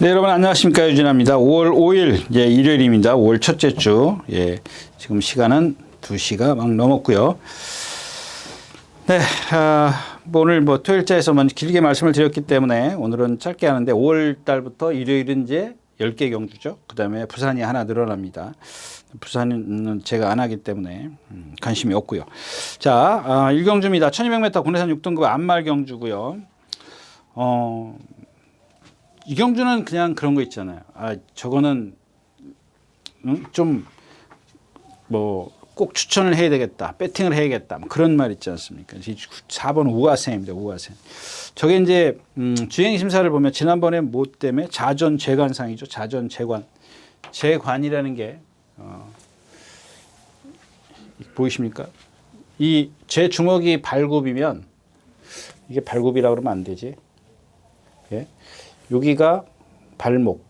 네, 여러분 안녕하십니까, 유진아입니다. 5월 5일 일요일입니다. 5월 첫째 주. 지금 시간은 2시가 막 넘었고요. 네, 오늘 토요일자에서만 길게 말씀을 드렸기 때문에 오늘은 짧게 하는데, 5월 달부터 일요일은 이제 10개 경주죠. 그 다음에 부산이 하나 늘어납니다. 부산은 제가 안 하기 때문에 관심이 없고요. 자, 1경주입니다. 1200m 국내산 6등급 안말 경주고요. 이 경주는 그냥 그런 거 있잖아요. 저거는 좀 꼭 추천을 해야 되겠다, 배팅을 해야겠다, 그런 말 있지 않습니까? 4번 우아생입니다. 우아생. 저게 이제 주행 심사를 보면 지난번에 뭐 때문에 자전 재관상이죠. 자전 재관. 재관이라는 게 보이십니까? 이 제 주먹이 발굽이면, 이게 발굽이라고 그러면 안 되지. 예? 여기가 발목.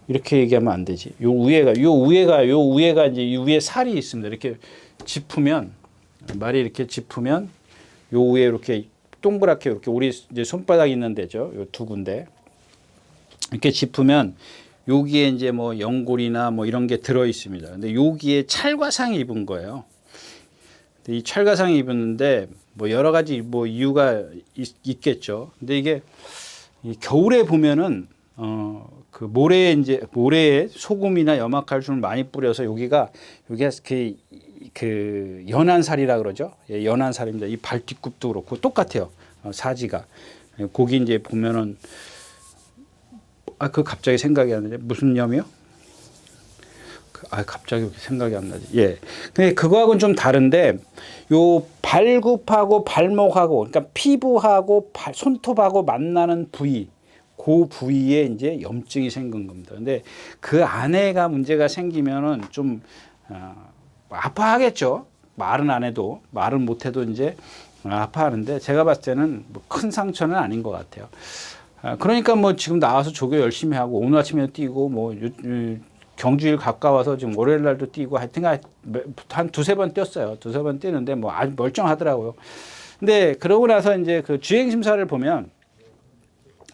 이렇게 얘기하면 안 되지. 요 위에가 이제 이 위에 살이 있습니다. 이렇게 짚으면, 말이 이렇게 짚으면, 요 위에 이렇게 동그랗게 이렇게 우리 이제 손바닥 있는 데죠. 요 두 군데. 이렇게 짚으면 여기에 이제 연골이나 이런 게 들어 있습니다. 근데 여기에 찰과상이 입은 거예요. 이 찰과상이 입었는데 여러 가지 이유가 있겠죠. 근데 이게 이 겨울에 보면은 그 모래에 소금이나 염화칼슘을 많이 뿌려서 여기가 그 연한 살이라 그러죠. 예, 연한 살입니다. 이 발 뒤꿈도 그렇고 똑같아요. 사지가. 거기 이제 보면은 그 갑자기 생각이 안 나네. 무슨 염이요? 갑자기 생각이 안 나지. 예. 근데 그거하고는 좀 다른데, 요 발굽하고 발목하고, 그러니까 피부하고 손톱하고 만나는 부위, 그 부위에 이제 염증이 생긴 겁니다. 근데 그 안에가 문제가 생기면은 좀 아파하겠죠. 말은 안 해도, 말은 못 해도 이제 아파하는데, 제가 봤을 때는 큰 상처는 아닌 것 같아요. 그러니까 지금 나와서 조교 열심히 하고, 오늘 아침에 뛰고, 경주일 가까워서 지금 월요일 날도 뛰고, 하여튼 한 두세 번 뛰었어요. 두세 번 뛰는데 아주 멀쩡하더라고요. 근데 그러고 나서 이제 그 주행 심사를 보면,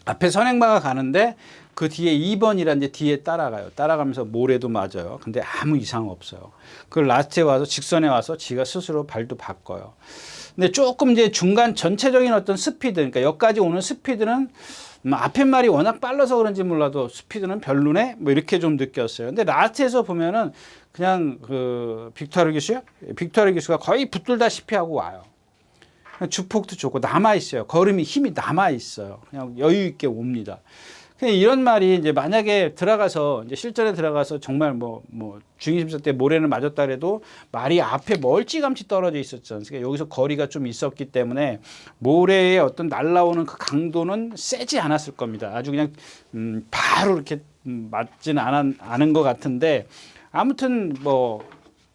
앞에 선행마가 가는데 그 뒤에 2번이라 이제 뒤에 따라가요. 따라가면서 모래도 맞아요. 근데 아무 이상 없어요. 그 라스트에 와서 직선에 와서 지가 스스로 발도 바꿔요. 근데 조금 이제 중간 전체적인 어떤 스피드, 그러니까 여기까지 오는 스피드는 앞에 말이 워낙 빨라서 그런지 몰라도 스피드는 별로네? 이렇게 좀 느꼈어요. 근데 라스트에서 보면은 그냥 빅토르 기수요? 빅토르 기수가 거의 붙들다시피 하고 와요. 주폭도 좋고 남아있어요. 걸음이 힘이 남아있어요. 그냥 여유있게 옵니다. 이런 말이 이제 만약에 들어가서, 이제 실전에 들어가서 정말 중위심사 때 모래를 맞았다 그래도 말이 앞에 멀찌감치 떨어져 있었죠. 그러니까 여기서 거리가 좀 있었기 때문에 모래의 어떤 날라오는 그 강도는 세지 않았을 겁니다. 아주 그냥 바로 이렇게 맞지는 않은 것 같은데, 아무튼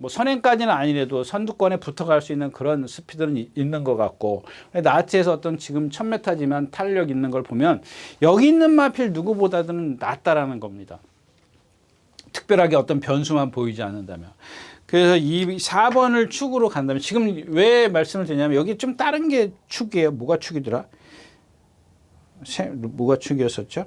선행까지는 아니래도 선두권에 붙어갈 수 있는 그런 스피드는 있는 것 같고, 나치에서 어떤 지금 1000m지만 탄력 있는 걸 보면 여기 있는 마필 누구보다는 낫다라는 겁니다. 특별하게 어떤 변수만 보이지 않는다면. 그래서 이 4번을 축으로 간다면, 지금 왜 말씀을 드리냐면 여기 좀 다른 게 축이에요. 뭐가 축이더라? 뭐가 축이었었죠?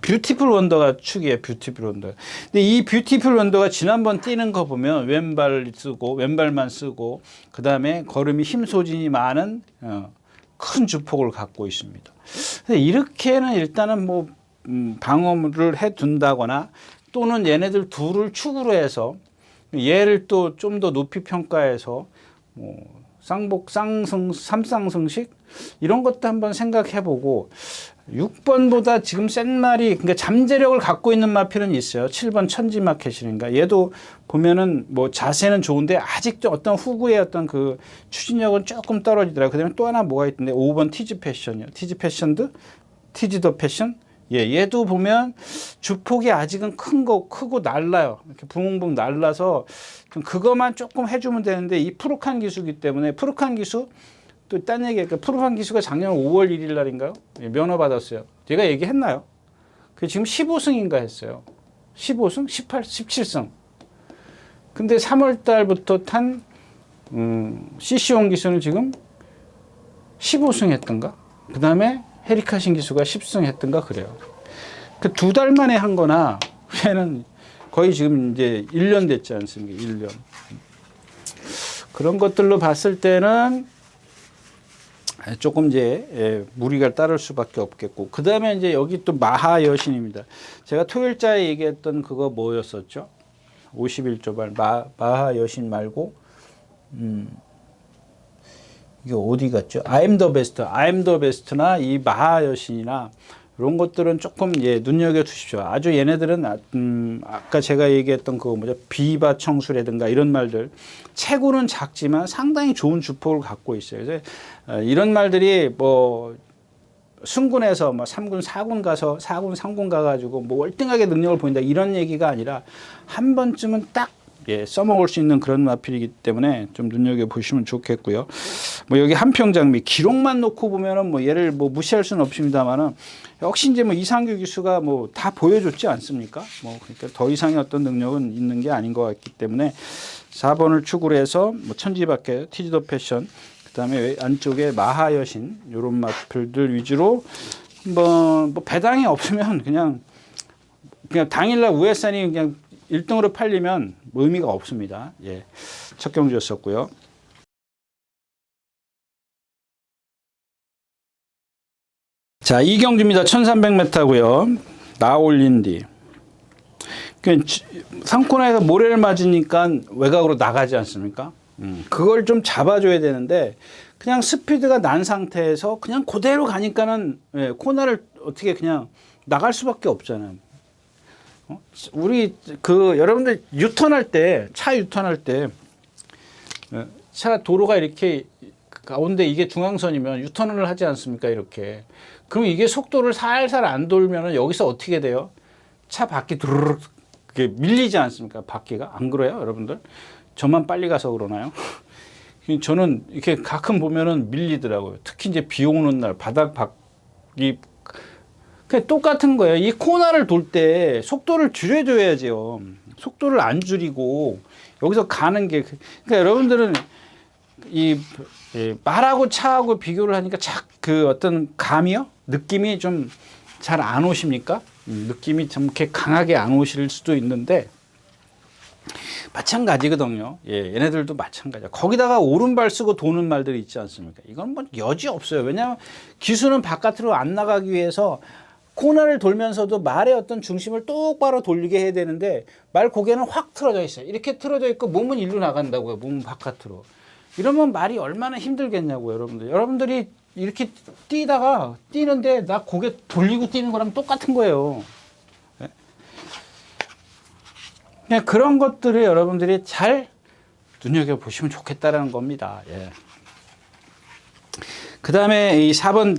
뷰티풀 원더가 축이에요. 뷰티풀 원더. 근데 이 뷰티풀 원더가 지난번 뛰는 거 보면 왼발만 쓰고, 그 다음에 걸음이 힘 소진이 많은 큰 주폭을 갖고 있습니다. 이렇게는 일단은 방어를 해 둔다거나, 또는 얘네들 둘을 축으로 해서 얘를 또 좀 더 높이 평가해서 삼쌍승식 이런 것도 한번 생각해 보고, 6번보다 지금 센 말이, 그러니까 잠재력을 갖고 있는 마필은 있어요. 7번 천지마켓이니까. 얘도 보면은 자세는 좋은데 아직도 어떤 후구의 어떤 그 추진력은 조금 떨어지더라고요. 그 다음에 또 하나 뭐가 있던데, 5번 티즈 패션이요. 티즈 더 패션? 예, 얘도 보면 주폭이 아직은 크고 날라요. 이렇게 붕붕 날라서 좀 그것만 조금 해주면 되는데, 이 프로칸 기수기 때문에, 프로칸 기수, 또 딴 얘기할까? 프로칸 기수가 작년 5월 1일 날인가요? 예, 면허 받았어요. 제가 얘기했나요? 지금 15승인가 했어요. 15승? 17승. 근데 3월 달부터 탄 CC1 기수는 지금 15승 했던가? 그 다음에 헤리카신 기수가 10승 했던가 그래요. 그 2달 만에 한 거나 얘는 거의 지금 이제 1년 됐지 않습니까? 1년. 그런 것들로 봤을 때는 조금 이제 무리가 따를 수밖에 없겠고, 그 다음에 이제 여기 또 마하 여신입니다. 제가 토요일자에 얘기했던 그거 뭐였었죠? 51조발 마하 여신 말고 이게 어디 갔죠? I'm the best나 이 마하 여신이나 이런 것들은 조금 눈여겨 두십시오. 아주 얘네들은 아까 제가 얘기했던 그거 뭐죠? 비바 청수라든가 이런 말들, 체구는 작지만 상당히 좋은 주폭을 갖고 있어요. 그래서 이런 말들이 뭐 순군에서 뭐 3군, 4군 가서 4군, 3군 가가지고 뭐 월등하게 능력을 보인다 이런 얘기가 아니라 한 번쯤은 딱 써먹을 수 있는 그런 마필이기 때문에 좀 눈여겨 보시면 좋겠고요. 뭐 여기 한평장미 기록만 놓고 보면은 뭐 얘를 뭐 무시할 수는 없습니다만은 역시 이제 뭐 이상규 기수가 뭐 다 보여줬지 않습니까? 뭐 그러니까 더 이상의 어떤 능력은 있는 게 아닌 것 같기 때문에 4번을 축으로 해서 뭐 천지밖에 티지더 패션, 그다음에 안쪽에 마하 여신 이런 마필들 위주로 뭐 배당이 없으면 그냥 당일날 우회산이 그냥 1등으로 팔리면 뭐 의미가 없습니다. 예. 첫 경주였었고요. 자, 이 경주입니다. 1300m고요. 나올린 뒤. 상코너에서 모래를 맞으니까 외곽으로 나가지 않습니까? 그걸 좀 잡아줘야 되는데 그냥 스피드가 난 상태에서 그냥 그대로 가니까는 코너를 어떻게 그냥 나갈 수밖에 없잖아요. 우리 여러분들 유턴할 때, 차 유턴할 때, 차 도로가 이렇게 가운데 이게 중앙선이면 유턴을 하지 않습니까? 이렇게. 그럼 이게 속도를 살살 안 돌면은 여기서 어떻게 돼요? 차 바퀴 두르륵 밀리지 않습니까? 바퀴가. 안 그래요, 여러분들? 저만 빨리 가서 그러나요? 저는 이렇게 가끔 보면은 밀리더라고요. 특히 이제 비 오는 날 바닥이 그냥 똑같은 거예요. 이 코너를 돌 때 속도를 줄여줘야죠. 속도를 안 줄이고 여기서 가는 게, 그러니까 여러분들은 말하고 차하고 비교를 하니까 그 어떤 감이요? 느낌이 좀 잘 안 오십니까? 느낌이 좀 이렇게 강하게 안 오실 수도 있는데 마찬가지거든요. 얘네들도 마찬가지야. 거기다가 오른발 쓰고 도는 말들이 있지 않습니까? 이건 뭐 여지 없어요. 왜냐하면 기수는 바깥으로 안 나가기 위해서 코너를 돌면서도 말의 어떤 중심을 똑바로 돌리게 해야 되는데 말 고개는 확 틀어져 있어요. 이렇게 틀어져 있고 몸은 일로 나간다고요. 몸은 바깥으로. 이러면 말이 얼마나 힘들겠냐고요, 여러분들. 여러분들이 이렇게 뛰는데 나 고개 돌리고 뛰는 거랑 똑같은 거예요. 그냥 그런 것들을 여러분들이 잘 눈여겨보시면 좋겠다라는 겁니다. 예. 그 다음에 이 4번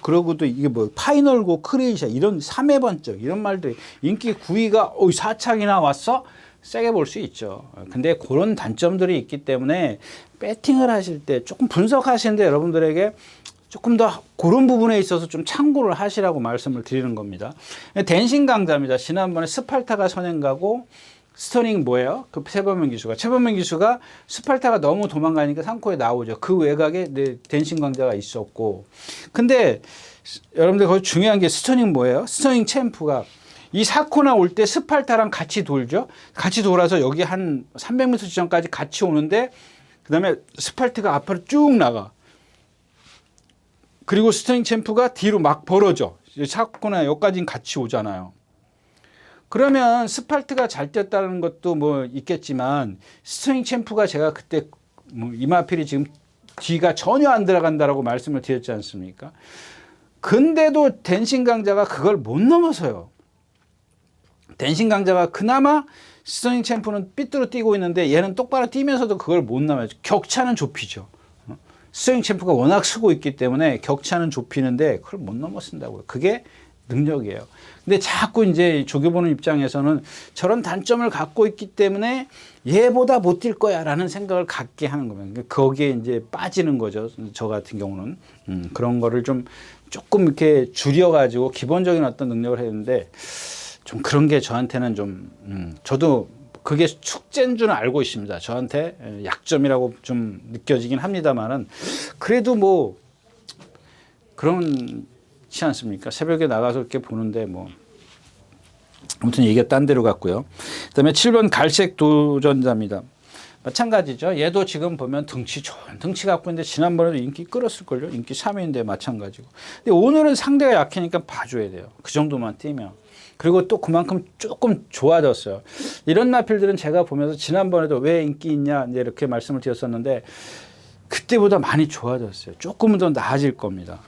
그러고도 이게 뭐 파이널고 크레이샤 이런 3회 번쩍 이런 말들이 인기 9위가 4창이나 왔어? 세게 볼 수 있죠. 근데 그런 단점들이 있기 때문에 배팅을 하실 때 조금 분석하시는데 여러분들에게 조금 더 그런 부분에 있어서 좀 참고를 하시라고 말씀을 드리는 겁니다. 댄싱 강자입니다. 지난번에 스팔타가 선행가고 스터닝 뭐예요? 그 최범현 기수가 스팔타가 너무 도망가니까 3코에 나오죠. 그 외곽에 댄싱 강자가 있었고, 근데 여러분들 거기 중요한 게 스터닝 뭐예요? 스터닝 챔프가 이 4코나 올 때 스팔타랑 같이 돌죠. 같이 돌아서 여기 한 300m 지점까지 같이 오는데 그 다음에 스팔트가 앞으로 쭉 나가. 그리고 스터닝 챔프가 뒤로 막 벌어져. 4코나 여기까지는 같이 오잖아요. 그러면 스팔트가 잘 뛰었다는 것도 뭐 있겠지만 스터닝 챔프가 제가 그때 이마필이 지금 뒤가 전혀 안 들어간다라고 말씀을 드렸지 않습니까? 근데도 댄싱 강자가 그걸 못 넘어서요. 댄싱 강자가 그나마 스터닝 챔프는 삐뚤어 뛰고 있는데 얘는 똑바로 뛰면서도 그걸 못 넘어요. 격차는 좁히죠. 스터닝 챔프가 워낙 쓰고 있기 때문에 격차는 좁히는데 그걸 못 넘어선다고요. 그게 능력이에요. 근데 자꾸 이제 조교보는 입장에서는 저런 단점을 갖고 있기 때문에 얘보다 못 뛸 거야 라는 생각을 갖게 하는 겁니다. 거기에 이제 빠지는 거죠. 저 같은 경우는. 그런 거를 조금 이렇게 줄여가지고 기본적인 어떤 능력을 했는데 좀 그런 게 저한테는 저도 그게 축제인 줄은 알고 있습니다. 저한테 약점이라고 좀 느껴지긴 합니다만은 그래도 뭐 그렇지 않습니까? 새벽에 나가서 이렇게 보는데 뭐 아무튼 얘기가 딴 데로 갔고요. 그다음에 7번 갈색 도전자입니다. 마찬가지죠. 얘도 지금 보면 덩치 좋은 덩치 갖고 있는데 지난번에도 인기 끌었을걸요. 인기 3위인데 마찬가지고. 근데 오늘은 상대가 약하니까 봐줘야 돼요. 그 정도만 뛰면. 그리고 또 그만큼 조금 좋아졌어요. 이런 마필들은 제가 보면서 지난번에도 왜 인기 있냐 이제 이렇게 말씀을 드렸었는데 그때보다 많이 좋아졌어요. 조금은 더 나아질 겁니다.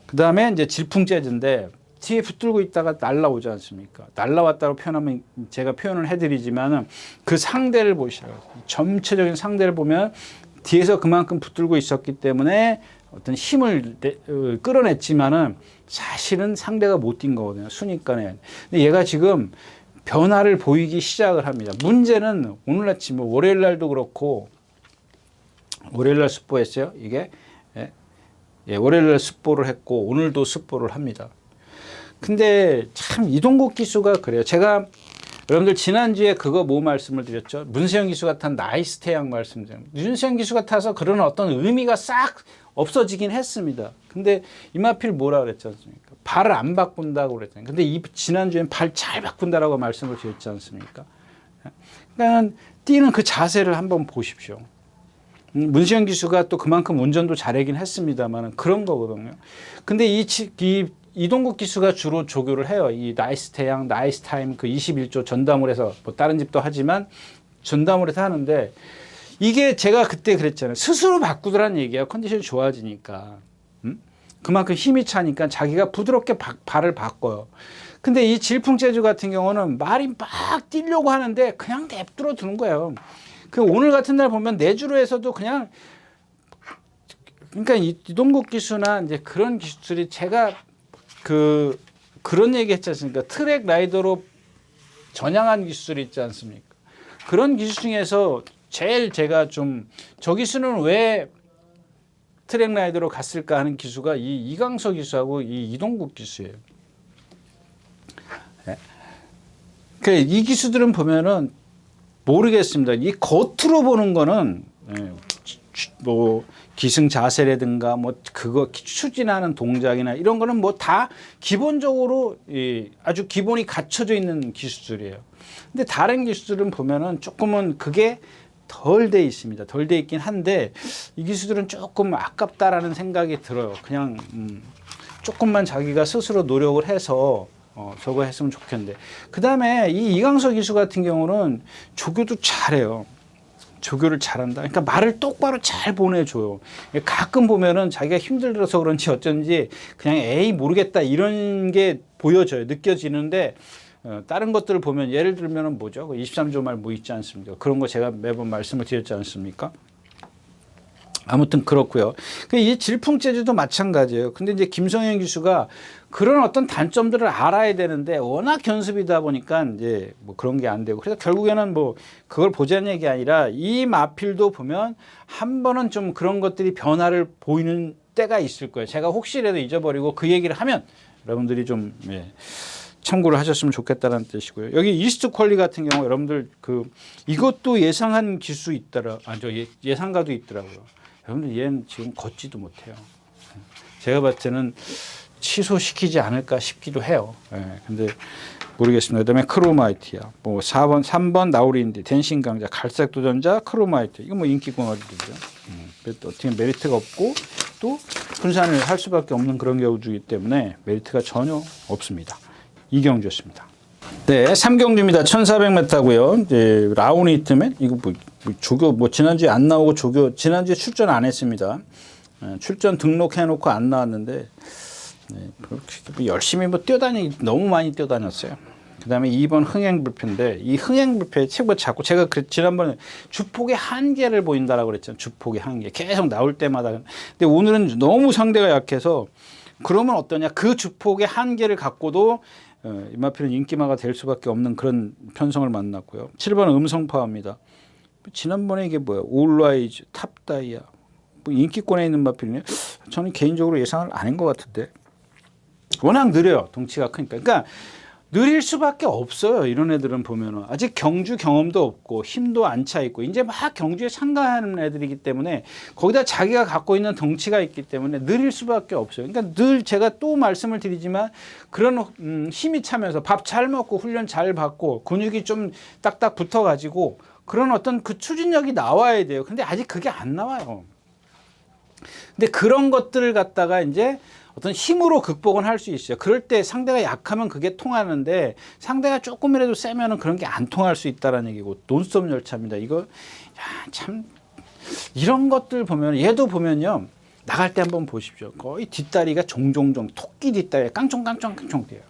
그 다음에 이제 질풍재즈인데 뒤에 붙들고 있다가 날라오지 않습니까? 날라왔다고 표현하면 제가 표현을 해드리지만은 그 상대를 보시라고. 전체적인 상대를 보면 뒤에서 그만큼 붙들고 있었기 때문에 어떤 힘을 끌어냈지만은 사실은 상대가 못 뛴 거거든요. 순위권에. 근데 얘가 지금 변화를 보이기 시작을 합니다. 문제는 오늘 아침 월요일 날도 그렇고 월요일 날 습보했어요. 이게 월요일 날 습보를 했고 오늘도 습보를 합니다. 근데 참 이동국 기수가 그래요. 제가 여러분들 지난주에 그거 뭐 말씀을 드렸죠? 문세영 기수 같은 나이스 태양 말씀드렸죠. 문세영 기수 같아서 그런 어떤 의미가 싹 없어지긴 했습니다. 근데 이마필 뭐라 그랬지 않습니까? 발을 안 바꾼다고 그랬잖아요. 근데 지난주엔 발 잘 바꾼다라고 말씀을 드렸지 않습니까? 그러니까 뛰는 그 자세를 한번 보십시오. 문세영 기수가 또 그만큼 운전도 잘하긴 했습니다만 그런 거거든요. 근데 이동국 기수가 주로 조교를 해요. 이 나이스 태양, 나이스 타임 그 21조 전담을 해서 뭐 다른 집도 하지만 전담을 해서 하는데 이게 제가 그때 그랬잖아요. 스스로 바꾸더란 얘기야. 컨디션이 좋아지니까. 그만큼 힘이 차니까 자기가 부드럽게 발을 바꿔요. 근데 이 질풍재주 같은 경우는 말이 막 뛰려고 하는데 그냥 냅두러 두는 거예요. 그 오늘 같은 날 보면 내주로에서도 그냥 그러니까 이동국 기수나 이제 그런 기술이 제가 그런 얘기 했지 않습니까? 트랙 라이더로 전향한 기술이 있지 않습니까? 그런 기술 중에서 제일 제가 좀 저 기수는 왜 트랙 라이더로 갔을까 하는 기수가 이강서 기수하고 이동국 기수예요. 네. 이 기수들은 보면은 모르겠습니다. 이 겉으로 보는 거는 뭐 기승 자세라든가 뭐 그거 추진하는 동작이나 이런 거는 뭐 다 기본적으로 아주 기본이 갖춰져 있는 기술이에요. 근데 다른 기술들은 보면은 조금은 그게 덜 돼 있습니다. 덜 돼 있긴 한데 이 기술들은 조금 아깝다라는 생각이 들어요. 그냥 조금만 자기가 스스로 노력을 해서 저거 했으면 좋겠는데. 그 다음에 이강서 기수 같은 경우는 조교도 잘해요. 조교를 잘한다. 그러니까 말을 똑바로 잘 보내줘요. 가끔 보면은 자기가 힘들어서 그런지 어쩐지 그냥 에이 모르겠다 이런 게 보여져요. 느껴지는데 다른 것들을 보면 예를 들면은 뭐죠? 23조 말 뭐 있지 않습니까? 그런 거 제가 매번 말씀을 드렸지 않습니까? 아무튼 그렇고요. 이 질풍재주도 마찬가지예요. 근데 이제 김성현 기수가 그런 어떤 단점들을 알아야 되는데 워낙 견습이다 보니까 이제 뭐 그런 게 안 되고 그래서 결국에는 뭐 그걸 보자는 얘기 아니라 이 마필도 보면 한 번은 좀 그런 것들이 변화를 보이는 때가 있을 거예요. 제가 혹시라도 잊어버리고 그 얘기를 하면 여러분들이 좀 참고를 하셨으면 좋겠다는 뜻이고요. 여기 이스트 퀄리 같은 경우 여러분들 이것도 예상한 기수 있더라. 예상가도 있더라고요. 여러분들 얘는 지금 걷지도 못해요. 제가 봤을 때는 취소시키지 않을까 싶기도 해요. 근데 모르겠습니다. 그다음에 크로마이트야. 뭐 3번 나우리인데 댄싱 강자, 갈색 도전자, 크로마이트. 이거 뭐 인기권 어디죠? 어떻게 메리트가 없고 또 분산을 할 수밖에 없는 그런 경주이기 때문에 메리트가 전혀 없습니다. 이경주였습니다. 네, 3경주입니다. 1400m고요. 이제 라우니트맨 이거 조교 지난주에 안 나오고 조교 지난주에 출전 안 했습니다. 출전 등록해놓고 안 나왔는데 열심히 너무 많이 뛰어다녔어요. 그다음에 2번 흥행불패인데 이 흥행불패 최고 자꾸 제가 지난번에 주폭의 한계를 보인다라고 그랬잖아요. 주폭의 한계 계속 나올 때마다. 근데 오늘은 너무 상대가 약해서 그러면 어떠냐? 그 주폭의 한계를 갖고도 이마필은 인기마가 될 수밖에 없는 그런 편성을 만났고요. 7번 음성파워입니다. 지난번에 이게 뭐야? 올라이즈, 탑다이아. 뭐 인기권에 있는 마필이네요. 저는 개인적으로 예상을 안 한 것 같은데. 워낙 느려요. 덩치가 크니까. 그러니까 느릴 수밖에 없어요. 이런 애들은 보면은 아직 경주 경험도 없고 힘도 안 차 있고 이제 막 경주에 참가하는 애들이기 때문에 거기다 자기가 갖고 있는 덩치가 있기 때문에 느릴 수밖에 없어요. 그러니까 늘 제가 또 말씀을 드리지만 그런 힘이 차면서 밥 잘 먹고 훈련 잘 받고 근육이 좀 딱딱 붙어가지고 그런 어떤 그 추진력이 나와야 돼요. 근데 아직 그게 안 나와요. 근데 그런 것들을 갖다가 이제 어떤 힘으로 극복은 할 수 있어요. 그럴 때 상대가 약하면 그게 통하는데 상대가 조금이라도 세면은 그런 게 안 통할 수 있다라는 얘기고 논스톱 열차입니다. 이거 참 이런 것들 보면 얘도 보면요. 나갈 때 한번 보십시오. 거의 뒷다리가 종종종 토끼 뒷다리가 깡총깡총 돼요.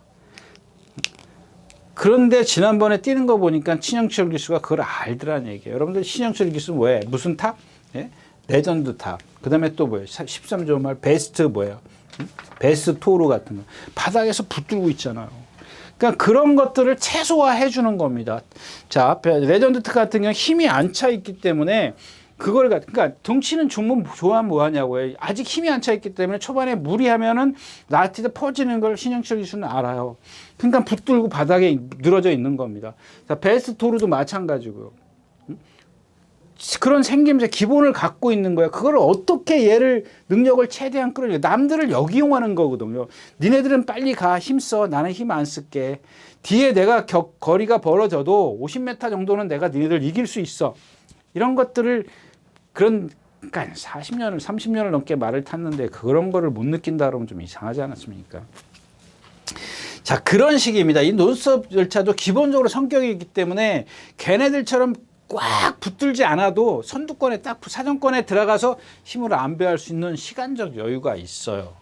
그런데 지난번에 뛰는 거 보니까 신영철 기수가 그걸 알더라는 얘기예요. 여러분들 신영철 기수 뭐예요? 무슨 탑? 예? 레전드 탑. 그 다음에 또 뭐예요? 13조 말 베스트 뭐예요? 베스트 토르 같은 거. 바닥에서 붙들고 있잖아요. 그러니까 그런 것들을 최소화해 주는 겁니다. 자, 레전드 탑 같은 경우는 힘이 안 차 있기 때문에 그걸 그러니까 덩치는 좋아하면 뭐하냐고요. 아직 힘이 안 차 있기 때문에 초반에 무리하면은 나한테 퍼지는 걸 신영철 기수는 알아요. 그러니까 붙들고 바닥에 늘어져 있는 겁니다. 자, 베스트 토르도 마찬가지고요. 그런 생김새 기본을 갖고 있는 거예요. 그걸 어떻게 얘를 능력을 최대한 끌어내 남들을 역이용하는 거거든요. 니네들은 빨리 가 힘써 나는 힘 안 쓸게. 뒤에 내가 거리가 벌어져도 50m 정도는 내가 니네들 이길 수 있어. 이런 것들을 그러니까 40년을 30년을 넘게 말을 탔는데 그런 거를 못 느낀다 그러면 좀 이상하지 않았습니까? 자, 그런 식입니다. 이 논스톱 열차도 기본적으로 성격이 있기 때문에 걔네들처럼 꽉 붙들지 않아도 선두권에 딱 사정권에 들어가서 힘을 안배할 수 있는 시간적 여유가 있어요.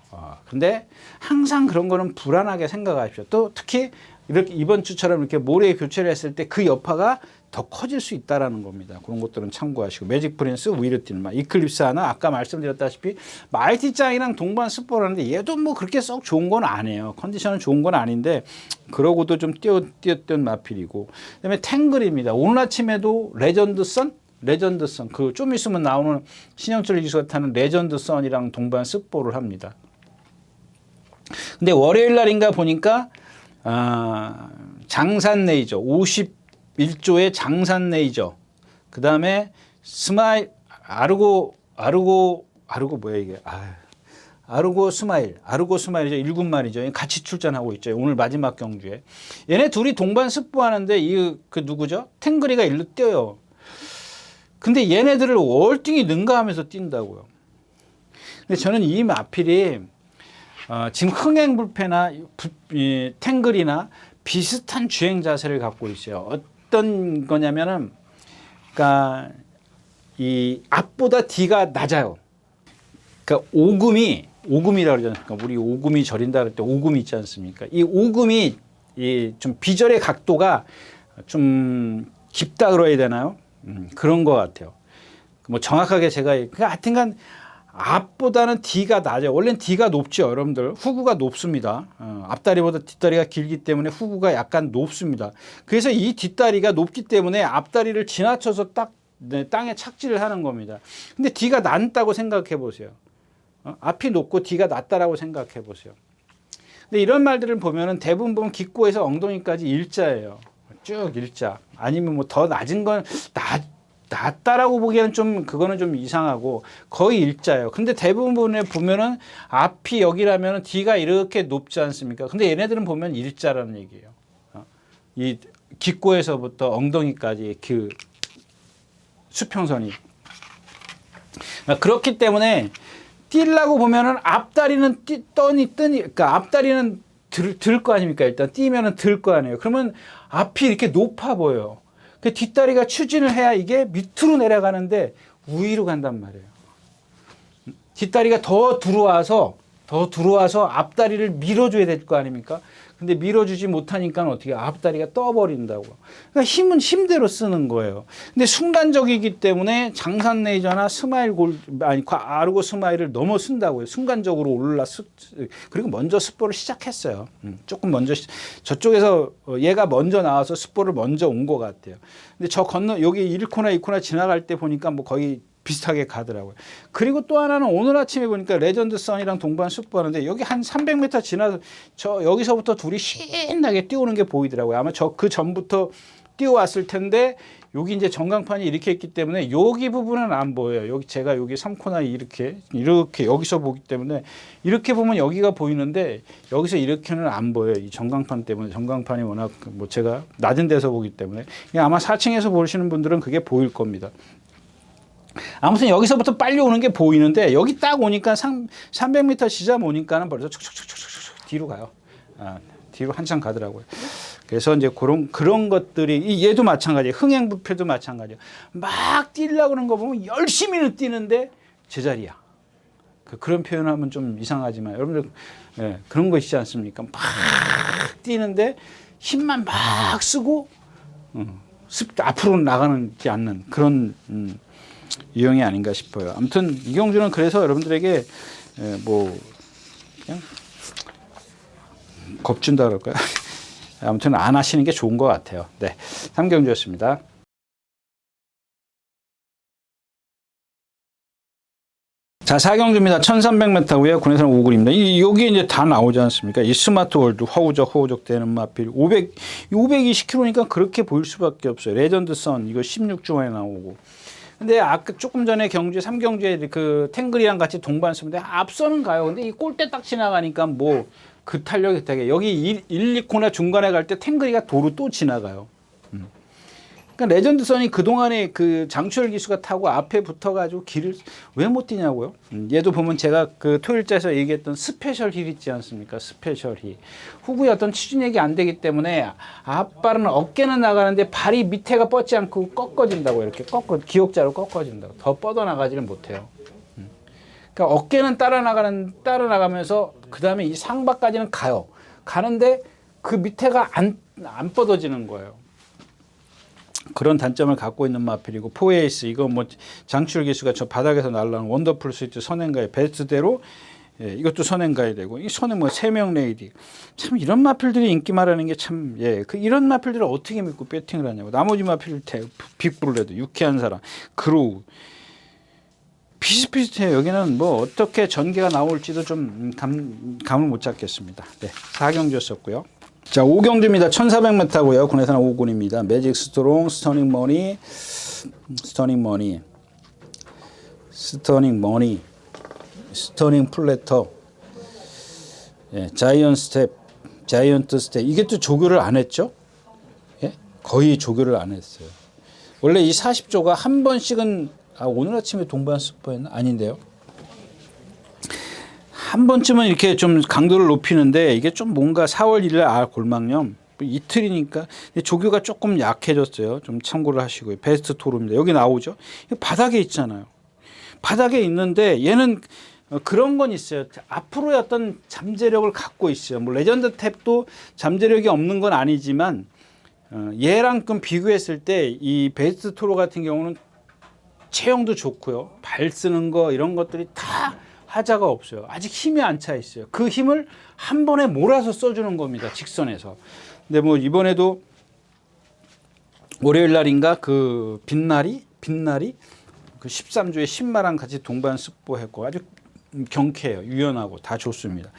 근데 항상 그런 거는 불안하게 생각하십시오. 또 특히 이렇게 이번 주처럼 이렇게 모레 교체를 했을 때 그 여파가 더 커질 수 있다라는 겁니다. 그런 것들은 참고하시고 매직 프린스 위로 뛰는 말 이클립스 하나 아까 말씀드렸다시피 마이티 짱이랑 동반 스포를 하는데 얘도 뭐 그렇게 썩 좋은 건 아니에요. 컨디션은 좋은 건 아닌데 그러고도 좀 뛰었던 마필이고 그다음에 탱글입니다. 오늘 아침에도 레전드 선 그 좀 있으면 나오는 신영철 기수가 타는 레전드 선이랑 동반 스포를 합니다. 근데 월요일 날인가 보니까 장산 레이저 51조의 장산 레이저 그 다음에 스마일 아르고 뭐야 이게 아르고 스마일이죠. 1군말이죠. 같이 출전하고 있죠. 오늘 마지막 경주에 얘네 둘이 동반 스포하는데 그 누구죠? 탱그리가 일로 뛰어요. 근데 얘네들을 월등히 능가하면서 뛴다고요. 근데 저는 이 마필이 지금 흥행불패나 탱글이나 비슷한 주행 자세를 갖고 있어요. 어떤 거냐면은, 그러니까 이 앞보다 뒤가 낮아요. 그러니까 오금이라고 그러잖아요. 그러니까 우리 오금이 저린다 그럴 때 오금이 있지 않습니까? 이 오금이 좀 비절의 각도가 좀 깊다 그래야 되나요? 그런 것 같아요. 뭐 정확하게 제가 그러니까 하여튼간 앞보다는 D가 낮아요. 원래는 D가 높죠, 여러분들. 후구가 높습니다. 앞다리보다 뒷다리가 길기 때문에 후구가 약간 높습니다. 그래서 이 뒷다리가 높기 때문에 앞다리를 지나쳐서 딱 땅에 착지를 하는 겁니다. 근데 D가 낮다고 생각해 보세요. 앞이 높고 D가 낮다라고 생각해 보세요. 근데 이런 말들을 보면은 대부분 보면 기꼬에서 엉덩이까지 일자예요. 쭉 일자. 아니면 뭐 더 낮은 건 낮다라고 보기에는 좀 그거는 좀 이상하고 거의 일자예요. 근데 대부분에 보면은 앞이 여기라면 D가 이렇게 높지 않습니까? 근데 얘네들은 보면 일자라는 얘기예요. 이 기꼬에서부터 엉덩이까지 그 수평선이. 그렇기 때문에 뛰려고 보면은 앞다리는 그러니까 앞다리는 들 거 아닙니까? 일단 뛰면은 들 거 아니에요. 그러면 앞이 이렇게 높아 보여요. 그 뒷다리가 추진을 해야 이게 밑으로 내려가는데 위로 간단 말이에요. 뒷다리가 더 들어와서 앞다리를 밀어줘야 될 거 아닙니까? 근데 밀어주지 못하니까 어떻게 앞다리가 떠버린다고. 그러니까 힘은 힘대로 쓰는 거예요. 근데 순간적이기 때문에 장산 레이저나 아르고 스마일을 넘어 쓴다고요. 순간적으로 그리고 먼저 스포를 시작했어요. 조금 먼저 저쪽에서 얘가 먼저 나와서 스포를 먼저 온 것 같아요. 근데 저 여기 1코나 2코나 지나갈 때 보니까 뭐 거의 비슷하게 가더라고요. 그리고 또 하나는 오늘 아침에 보니까 레전드 선이랑 동반 습보하는데 여기 한 300m 지나서 저 여기서부터 둘이 신나게 뛰어오는 게 보이더라고요. 아마 그 전부터 뛰어왔을 텐데 여기 이제 전광판이 이렇게 있기 때문에 여기 부분은 안 보여요. 여기 제가 여기 3코너 이렇게 여기서 보기 때문에 이렇게 보면 여기가 보이는데 여기서 이렇게는 안 보여요. 이 전광판 때문에 전광판이 워낙 뭐 제가 낮은 데서 보기 때문에 아마 4층에서 보시는 분들은 그게 보일 겁니다. 아무튼 여기서부터 빨리 오는 게 보이는데 여기 딱 오니까 300m 지점 오니까는 벌써 촉촉촉촉촉 뒤로 가요. 뒤로 한참 가더라고요. 그래서 이제 그런 것들이 얘도 마찬가지예요. 흥행부패도 마찬가지예요. 막 뛰려고 그러는 거 보면 열심히는 뛰는데 제자리야. 그런 표현하면 좀 이상하지만 여러분들 그런 거 있지 않습니까? 막 뛰는데 힘만 막 쓰고 앞으로 나가지 않는 그런 유형이 아닌가 싶어요. 아무튼 이경주는 그래서 여러분들에게 뭐 그냥 겁준다 그럴까요? 아무튼 안 하시는 게 좋은 것 같아요. 네, 삼경주였습니다. 자, 4경주입니다. 1300m고요. 군에서는 5근입니다. 여기 이제 다 나오지 않습니까? 이 스마트 월드, 허우적 되는 마필. 520km니까 그렇게 보일 수밖에 없어요. 레전드 선, 이거 16주 만에 나오고. 근데 아까 조금 전에 3경주에 그 탱글이랑 같이 동반 쓰는데 앞서는 가요. 근데 이 골대 딱 지나가니까 뭐 그 탄력이 되게 여기 1, 2코너 중간에 갈 때 탱글이가 도로 또 지나가요. 그러니까 레전드 선이 그동안에 그 장추열 기수가 타고 앞에 붙어가지고 길을 왜 못 뛰냐고요. 얘도 보면 제가 그 토요일자에서 얘기했던 스페셜 힐 있지 않습니까? 스페셜 힐. 후구의 어떤 추진력이 안 되기 때문에 앞발은 어깨는 나가는데 발이 밑에가 뻗지 않고 꺾어진다고 이렇게 기역자로 꺾어진다고. 더 뻗어나가지를 못해요. 그러니까 어깨는 따라나가면서 그 다음에 이 상바까지는 가요. 가는데 그 밑에가 안 뻗어지는 거예요. 그런 단점을 갖고 있는 마필이고 포에이스 이거 뭐 장출 기수가 저 바닥에서 날라오는 원더풀 스위트 선행가의 베스트대로 이것도 선행가야 되고 이 선행 뭐 세명 레이디 참 이런 마필들이 인기말하는 게 참 그 이런 마필들을 어떻게 믿고 배팅을 하냐고 나머지 마필 빅브루레드 유쾌한 사람 그로우 비슷비슷해요. 여기는 뭐 어떻게 전개가 나올지도 좀 감을 못 잡겠습니다. 네, 4경주였었고요. 자, 5경주입니다. 1400m고요. 군에서는 5군입니다. 매직 스트롱, 스터닝 머니, 스터닝 플래터, 자이언트 스텝. 이게 또 조교를 안 했죠? 예? 거의 조교를 안 했어요. 원래 이 40조가 한 번씩은 오늘 아침에 동반 스포했나? 아닌데요. 한 번쯤은 이렇게 좀 강도를 높이는데 이게 좀 뭔가 4월 1일 골망염 이틀이니까 조교가 조금 약해졌어요. 좀 참고를 하시고요. 베스트 토르입니다. 여기 나오죠. 바닥에 있잖아요. 바닥에 있는데 얘는 그런 건 있어요. 앞으로의 어떤 잠재력을 갖고 있어요. 뭐 레전드 탭도 잠재력이 없는 건 아니지만 얘랑 좀 비교했을 때 이 베스트 토르 같은 경우는 체형도 좋고요. 발 쓰는 거 이런 것들이 다 하자가 없어요. 아직 힘이 안 차 있어요. 그 힘을 한 번에 몰아서 써주는 겁니다. 직선에서. 근데 뭐 이번에도 월요일 날인가 그 빛날이 그 13조의 신마랑 같이 동반 습보했고 아주 경쾌해요. 유연하고 다 좋습니다.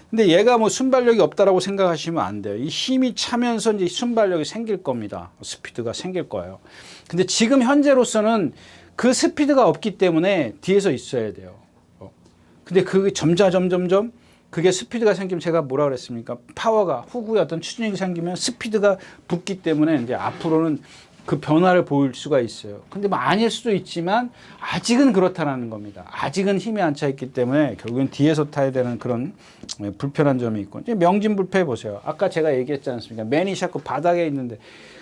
근데 얘가 뭐 순발력이 없다라고 생각하시면 안 돼요. 이 힘이 차면서 이제 순발력이 생길 겁니다. 스피드가 생길 거예요. 근데 지금 현재로서는 그 스피드가 없기 때문에 뒤에서 있어야 돼요. 근데 그 점점 그게 스피드가 생기면 제가 뭐라 그랬습니까? 파워가 후구의 어떤 추진력이 생기면 스피드가 붙기 때문에 이제 앞으로는 그 변화를 보일 수가 있어요. 근데 뭐 아닐 수도 있지만 아직은 그렇다는 겁니다. 아직은 힘이 안 차 있기 때문에 결국엔 뒤에서 타야 되는 그런 불편한 점이 있고 이제 명진불패 보세요. 아까 제가 얘기했지 않습니까? 매니샤크 바닥에 있는데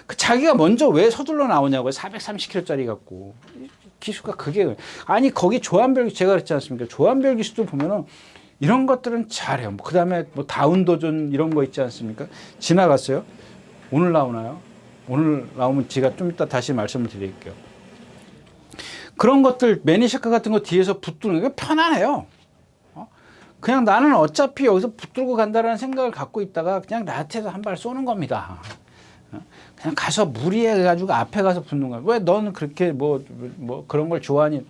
그 자기가 먼저 왜 서둘러 나오냐고요. 430kg짜리 갖고. 기수가 그게 아니 거기 조한별 제가 그랬지 않습니까? 조한별 기수도 보면은 이런 것들은 잘해요. 뭐 그다음에 뭐 다운도전 이런 거 있지 않습니까? 지나갔어요. 오늘 나오나요? 오늘 나오면 제가 좀 이따 다시 말씀을 드릴게요. 그런 것들 매니샤크 같은 거 뒤에서 붙드는 게 편안해요. 그냥 나는 어차피 여기서 붙들고 간다라는 생각을 갖고 있다가 그냥 나한테서 한 발 쏘는 겁니다. 그냥 가서 무리해가지고 앞에 가서 붙는 거야. 왜 너는 그렇게 뭐 그런 걸 좋아하니?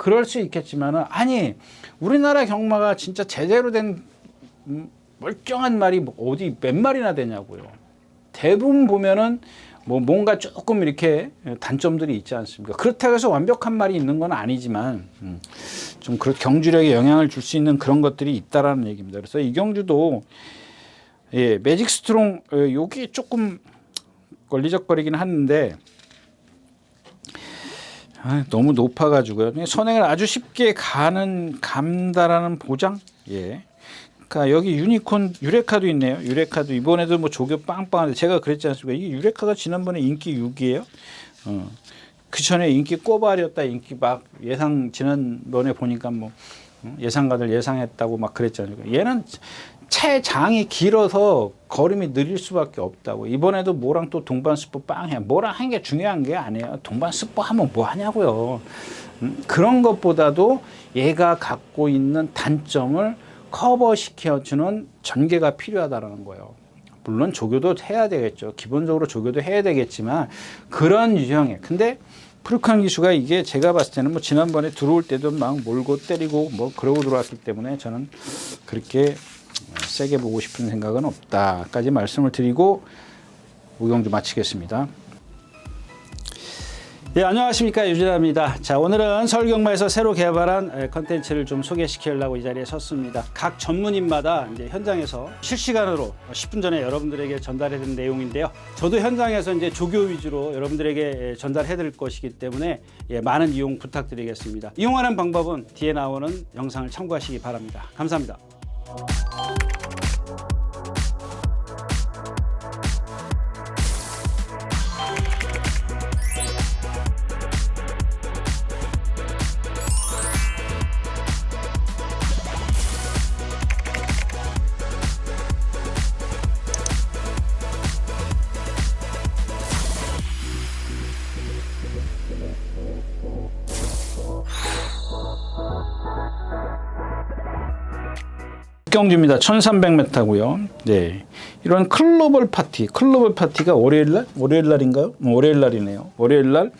그럴 수 있겠지만은 아니 우리나라 경마가 진짜 제대로 된 멀쩡한 말이 어디 몇 마리나 되냐고요. 대부분 보면은 뭐 뭔가 조금 이렇게 단점들이 있지 않습니까? 그렇다고 해서 완벽한 말이 있는 건 아니지만 좀 경주력에 영향을 줄 수 있는 그런 것들이 있다라는 얘기입니다. 그래서 이경주도 예, 매직 스트롱 여기 조금 걸리적거리긴 하는데 너무 높아가지고요. 선행을 아주 쉽게 간다라는 보장. 예. 그러니까 여기 유니콘 유레카도 있네요. 유레카도 이번에도 뭐 조교 빵빵한데 제가 그랬지 않습니까? 이게 유레카가 지난번에 인기 6위에요. 그 전에 인기 꼬발이었다. 인기 막 지난번에 보니까 뭐 예상가들 예상했다고 막 그랬잖아요. 얘는 체장이 길어서 걸음이 느릴 수밖에 없다고. 이번에도 뭐랑 또 동반 스포 빵해. 뭐랑 한 게 중요한 게 아니에요. 동반 스포 하면 뭐 하냐고요. 그런 것보다도 얘가 갖고 있는 단점을 커버시켜주는 전개가 필요하다는 거예요. 물론 조교도 해야 되겠죠. 기본적으로 조교도 해야 되겠지만 그런 유형의. 근데 프루칸 기수가 이게 제가 봤을 때는 뭐 지난번에 들어올 때도 막 몰고 때리고 뭐 그러고 들어왔기 때문에 저는 그렇게 세게 보고 싶은 생각은 없다까지 말씀을 드리고 우경주 마치겠습니다. 네, 안녕하십니까, 유진아입니다. 자, 오늘은 서울경마에서 새로 개발한 컨텐츠를 좀 소개시키려고 이 자리에 섰습니다. 각 전문인마다 이제 현장에서 실시간으로 10분 전에 여러분들에게 전달해드린 내용인데요. 저도 현장에서 이제 조교 위주로 여러분들에게 전달해드릴 것이기 때문에 많은 이용 부탁드리겠습니다. 이용하는 방법은 뒤에 나오는 영상을 참고하시기 바랍니다. 감사합니다. 경주입니다. 1300m고요. 네. 이런 클로벌 파티가 월요일 날인가요? 월요일 날이네요. 월요일 날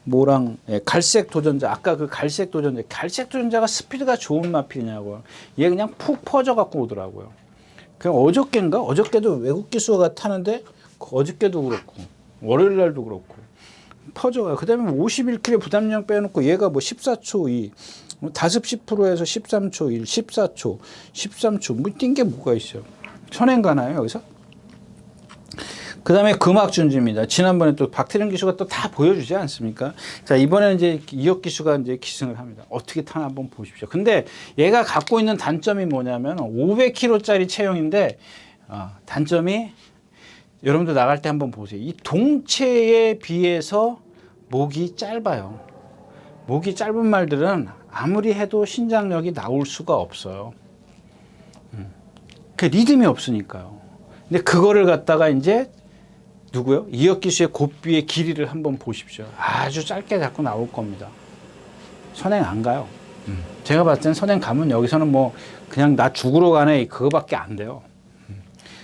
뭐랑 갈색 도전자, 아까 그 갈색 도전자가 스피드가 좋은 마필이냐고요. 얘 그냥 푹 퍼져 갖고 오더라고요. 그냥 어저께도 외국 기수가 타는데 어저께도 그렇고 월요일 날도 그렇고 퍼져가요. 그다음에 51kg 부담량 빼놓고 얘가 뭐 14초 2 다습 10%에서 13초 1, 13초 뭐 뛴 게 뭐가 있어요. 선행 가나요 여기서? 그 다음에 금악준지입니다. 지난번에 또 박태령 기수가 또 다 보여주지 않습니까? 자, 이번에는 이제 이혁 기수가 이제 기승을 합니다. 어떻게 타나 한번 보십시오. 근데 얘가 갖고 있는 단점이 뭐냐면 500kg짜리 체형인데 단점이 여러분들 나갈 때 한번 보세요. 이 동체에 비해서 목이 짧아요. 목이 짧은 말들은 아무리 해도 신장력이 나올 수가 없어요. 그 리듬이 없으니까요. 근데 그거를 갖다가 이제 누구요? 이혁 기수의 곱비의 길이를 한번 보십시오. 아주 짧게 잡고 나올 겁니다. 선행 안 가요. 제가 봤을 땐 선행 가면 여기서는 뭐 그냥 나 죽으러 가네 그거밖에 안 돼요.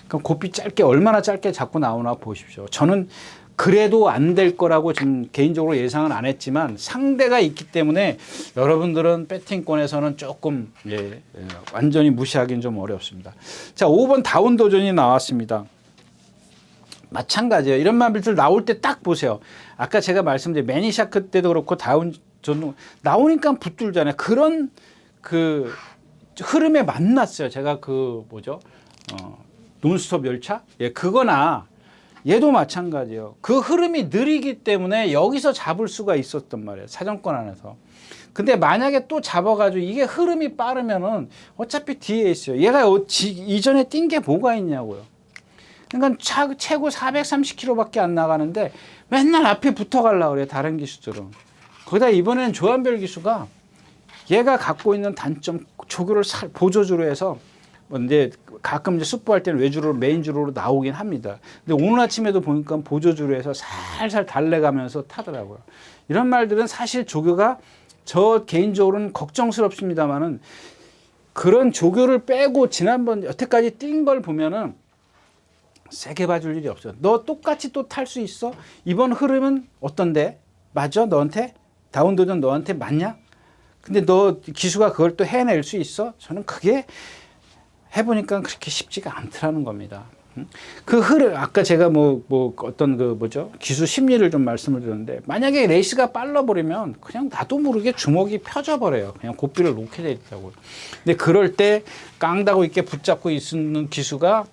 그럼 곱비 얼마나 짧게 잡고 나오나 보십시오. 저는 그래도 안 될 거라고 지금 개인적으로 예상은 안 했지만 상대가 있기 때문에 여러분들은 배팅권에서는 조금 완전히 무시하기는 좀 어렵습니다. 자, 5번 다운 도전이 나왔습니다. 마찬가지예요. 이런 마필들 나올 때 딱 보세요. 아까 제가 말씀드린 매니샤크 때도 그렇고 다운 전 나오니까 붙들잖아요. 그런 그 흐름에 만났어요. 제가 논스톱 열차? 그거나 얘도 마찬가지예요. 그 흐름이 느리기 때문에 여기서 잡을 수가 있었단 말이에요. 사정권 안에서. 근데 만약에 또 잡아가지고 이게 흐름이 빠르면은 어차피 뒤에 있어요. 얘가 이전에 뛴 게 뭐가 있냐고요. 그러니까 최고 430km밖에 안 나가는데 맨날 앞에 붙어가려고 그래요. 다른 기수들은. 거기다 이번에는 조한별 기수가 얘가 갖고 있는 단점 조교를 보조주로 해서 근데 가끔 이제 숙부할 때는 외주로 메인주로 나오긴 합니다. 근데 오늘 아침에도 보니까 보조주로 해서 살살 달래가면서 타더라고요. 이런 말들은 사실 조교가 저 개인적으로는 걱정스럽습니다만은 그런 조교를 빼고 지난번 여태까지 뛴 걸 보면은 세게 봐줄 일이 없어요. 너 똑같이 또 탈 수 있어? 이번 흐름은 어떤데? 맞아? 너한테? 다운도전 너한테 맞냐? 근데 너 기수가 그걸 또 해낼 수 있어? 저는 그게 해보니까 그렇게 쉽지가 않더라는 겁니다. 그 흐름, 아까 제가 어떤 기수 심리를 좀 말씀을 드렸는데, 만약에 레이스가 빨라버리면 그냥 나도 모르게 주먹이 펴져버려요. 그냥 고삐를 놓게 돼 있다고요. 근데 그럴 때 깡다고 있게 붙잡고 있는 기수가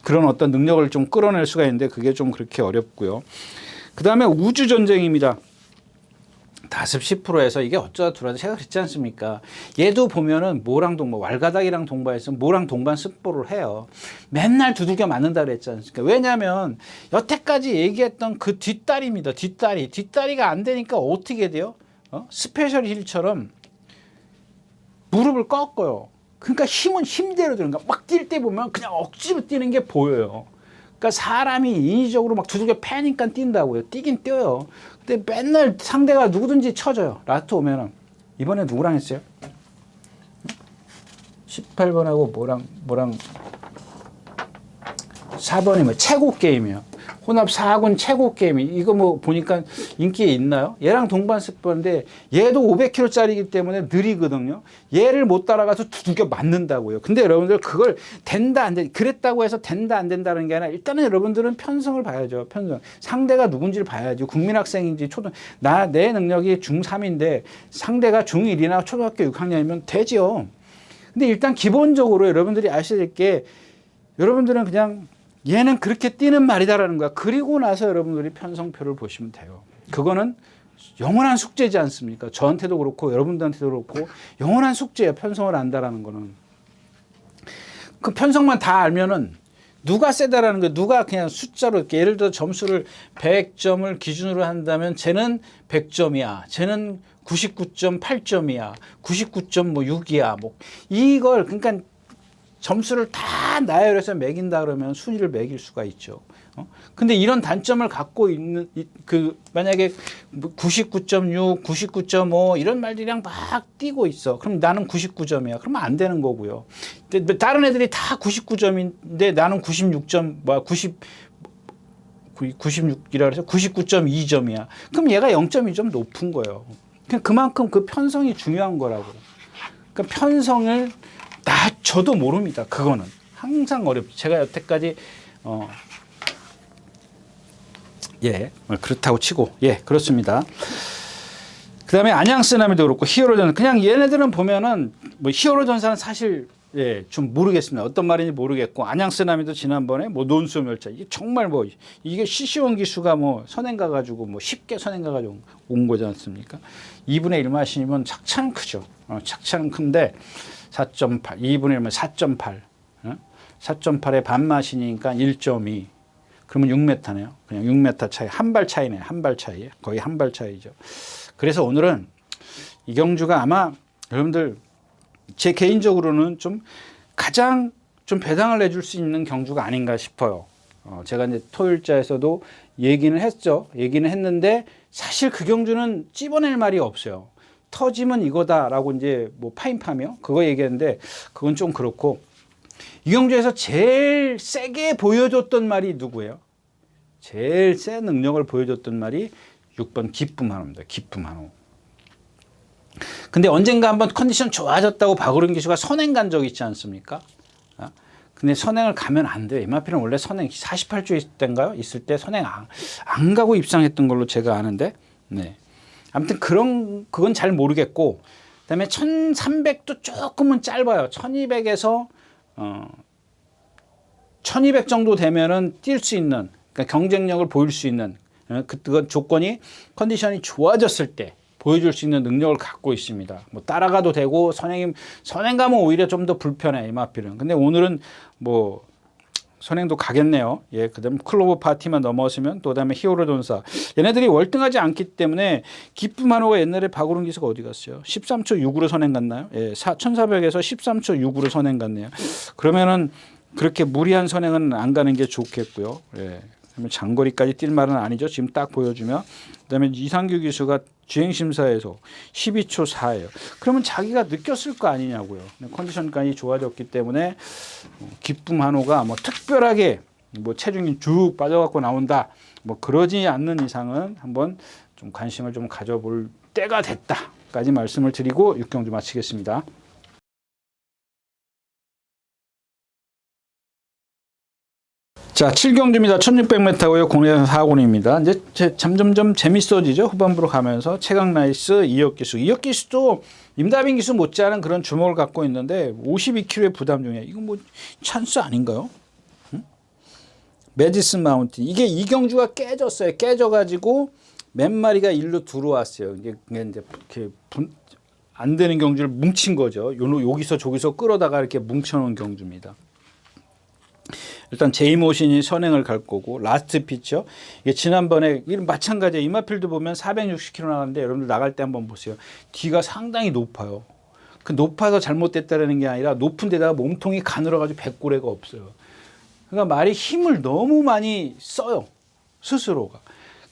그런 어떤 능력을 좀 끌어낼 수가 있는데, 그게 좀 그렇게 어렵고요. 그 다음에 우주 전쟁입니다. 다습 10%에서 이게 어쩌다 들어와도 제가 그랬지 않습니까? 얘도 보면은 모랑 동반, 왈가닥이랑 동반해서 모랑 동반 습보를 해요. 맨날 두들겨 맞는다 그랬지 않습니까? 왜냐하면 여태까지 얘기했던 그 뒷다리입니다. 뒷다리가 안 되니까 어떻게 돼요? 스페셜 힐처럼 무릎을 꺾어요. 그러니까 힘은 힘대로 드는 거야. 막 뛸 때 보면 그냥 억지로 뛰는 게 보여요. 그러니까 사람이 인위적으로 막 두들겨 패니까 뛴다고요. 뛰긴 뛰어요. 근데 맨날 상대가 누구든지 쳐져요. 라스트 오면은. 이번에 누구랑 했어요? 18번하고 뭐랑 4번이면 최고 게임이에요. 혼합 4군 최고 게임이. 이거 보니까 인기에 있나요? 얘랑 동반 습보인데 얘도 500kg짜리이기 때문에 느리거든요. 얘를 못 따라가서 두들겨 맞는다고요. 근데 여러분들 그걸 된다 안 된다, 그랬다고 해서 된다 안 된다는 게 아니라, 일단은 여러분들은 편성을 봐야죠. 편성. 상대가 누군지를 봐야죠. 국민학생인지 내 능력이 중3인데 상대가 중1이나 초등학교 6학년이면 되죠. 근데 일단 기본적으로 여러분들이 아셔야 될 게, 여러분들은 그냥 얘는 그렇게 뛰는 말이다라는 거야. 그리고 나서 여러분들이 편성표를 보시면 돼요. 그거는 영원한 숙제지 않습니까? 저한테도 그렇고 여러분들한테도 그렇고 영원한 숙제예요. 편성을 안다라는 거는. 그 편성만 다 알면은 누가 세다라는 거예요. 누가 그냥 숫자로 이렇게, 예를 들어 점수를 100점을 기준으로 한다면 쟤는 100점이야. 쟤는 99.8점이야. 99.6이야. 이걸 그러니까 점수를 다 나열해서 매긴다 그러면 순위를 매길 수가 있죠. 근데 이런 단점을 갖고 있는, 만약에 99.6, 99.5 이런 말들이랑 막 뛰고 있어. 그럼 나는 99점이야. 그러면 안 되는 거고요. 근데 다른 애들이 다 99점인데 나는 96점, 96이라 그래서 99.2점이야. 그럼 얘가 0.2점 높은 거예요. 그만큼 그 편성이 중요한 거라고. 그러니까 편성을 저도 모릅니다. 그거는 항상 어렵죠. 제가 여태까지 그렇다고 치고 그렇습니다. 그 다음에 안양 쓰나미도 그렇고 히어로 전사, 그냥 얘네들은 보면은 히어로 전사는 사실 좀 모르겠습니다. 어떤 말인지 모르겠고, 안양 쓰나미도 지난번에 논수멸차, 이게 정말 이게 시시원 기수가 선행 가가지고 쉽게 선행 가가지고 온 거지 않습니까? 2분의 1 마신이면 착차는 크죠. 착차는 큰데 4.8, 2분의 1면 4.8, 4.8에 반 마신이니까 1.2. 그러면 6m네요. 그냥 6m 차이, 한 발 차이네. 한 발 차이. 거의 한 발 차이죠. 그래서 오늘은 이 경주가 아마 여러분들, 제 개인적으로는 좀 가장 좀 배당을 내줄 수 있는 경주가 아닌가 싶어요. 제가 이제 토요일자에서도 얘기는 했죠. 얘기는 했는데 사실 그 경주는 찝어낼 말이 없어요. 터지면 이거다라고 이제 파인파며 그거 얘기했는데, 그건 좀 그렇고, 이 경주에서 제일 세게 보여줬던 말이 누구예요? 제일 센 능력을 보여줬던 말이 6번 기쁨한호입니다. 기쁨한호. 근데 언젠가 한번 컨디션 좋아졌다고 박우른 기수가 선행 간 적 있지 않습니까? 근데 선행을 가면 안 돼요. MRP는 원래 선행 48주 있을 때인가요? 있을 때 선행 안 가고 입상했던 걸로 제가 아는데, 아무튼 그건 잘 모르겠고, 그다음에 1300도 조금은 짧아요. 1200에서 1200 정도 되면은 뛸 수 있는, 그러니까 경쟁력을 보일 수 있는, 그건 조건이 컨디션이 좋아졌을 때 보여줄 수 있는 능력을 갖고 있습니다. 따라가도 되고, 선행 가면 오히려 좀 더 불편해, MRP는. 근데 오늘은 선행도 가겠네요. 그다음 클로버 파티만 넘어서면, 또 그다음에 히어로 전사. 얘네들이 월등하지 않기 때문에, 기쁨한호가 옛날에 박우른 기수가 어디 갔어요? 13초 6으로 선행 갔나요? 1400에서 13초 6으로 선행 갔네요. 그러면은 그렇게 무리한 선행은 안 가는 게 좋겠고요. 장거리까지 뛸 말은 아니죠. 지금 딱 보여주면. 그다음에 이상규 기수가 주행심사에서 12초 4예요. 그러면 자기가 느꼈을 거 아니냐고요. 컨디션까지 좋아졌기 때문에 기쁨한호가 특별하게 체중이 쭉 빠져갖고 나온다, 그러지 않는 이상은 한번 좀 관심을 좀 가져볼 때가 됐다까지 말씀을 드리고 6경주 마치겠습니다. 자, 7경주입니다. 1600m고요. 공략 4군입니다. 이제 점점점 재밌어지죠. 후반부로 가면서 최강 나이스 이혁 기수. 이혁 기수도 임다빈 기수 못지않은 그런 주목을 갖고 있는데 52kg의 부담 중에 이거 뭐 찬스 아닌가요? 응? 매디슨 마운틴. 이게 이 경주가 깨졌어요. 깨져가지고 몇 마리가 일로 들어왔어요. 이제 이렇게 안 되는 경주를 뭉친 거죠. 여기서 저기서 끌어다가 이렇게 뭉쳐놓은 경주입니다. 일단 제이모신이 선행을 갈 거고 라스트 피처 이게 지난번에 마찬가지예요. 이마필드 보면 460km 나가는데 여러분들 나갈 때 한번 보세요. 뒤가 상당히 높아요. 그 높아서 잘못됐다는 게 아니라 높은 데다가 몸통이 가늘어가지고 백고래가 없어요. 그러니까 말이 힘을 너무 많이 써요. 스스로가.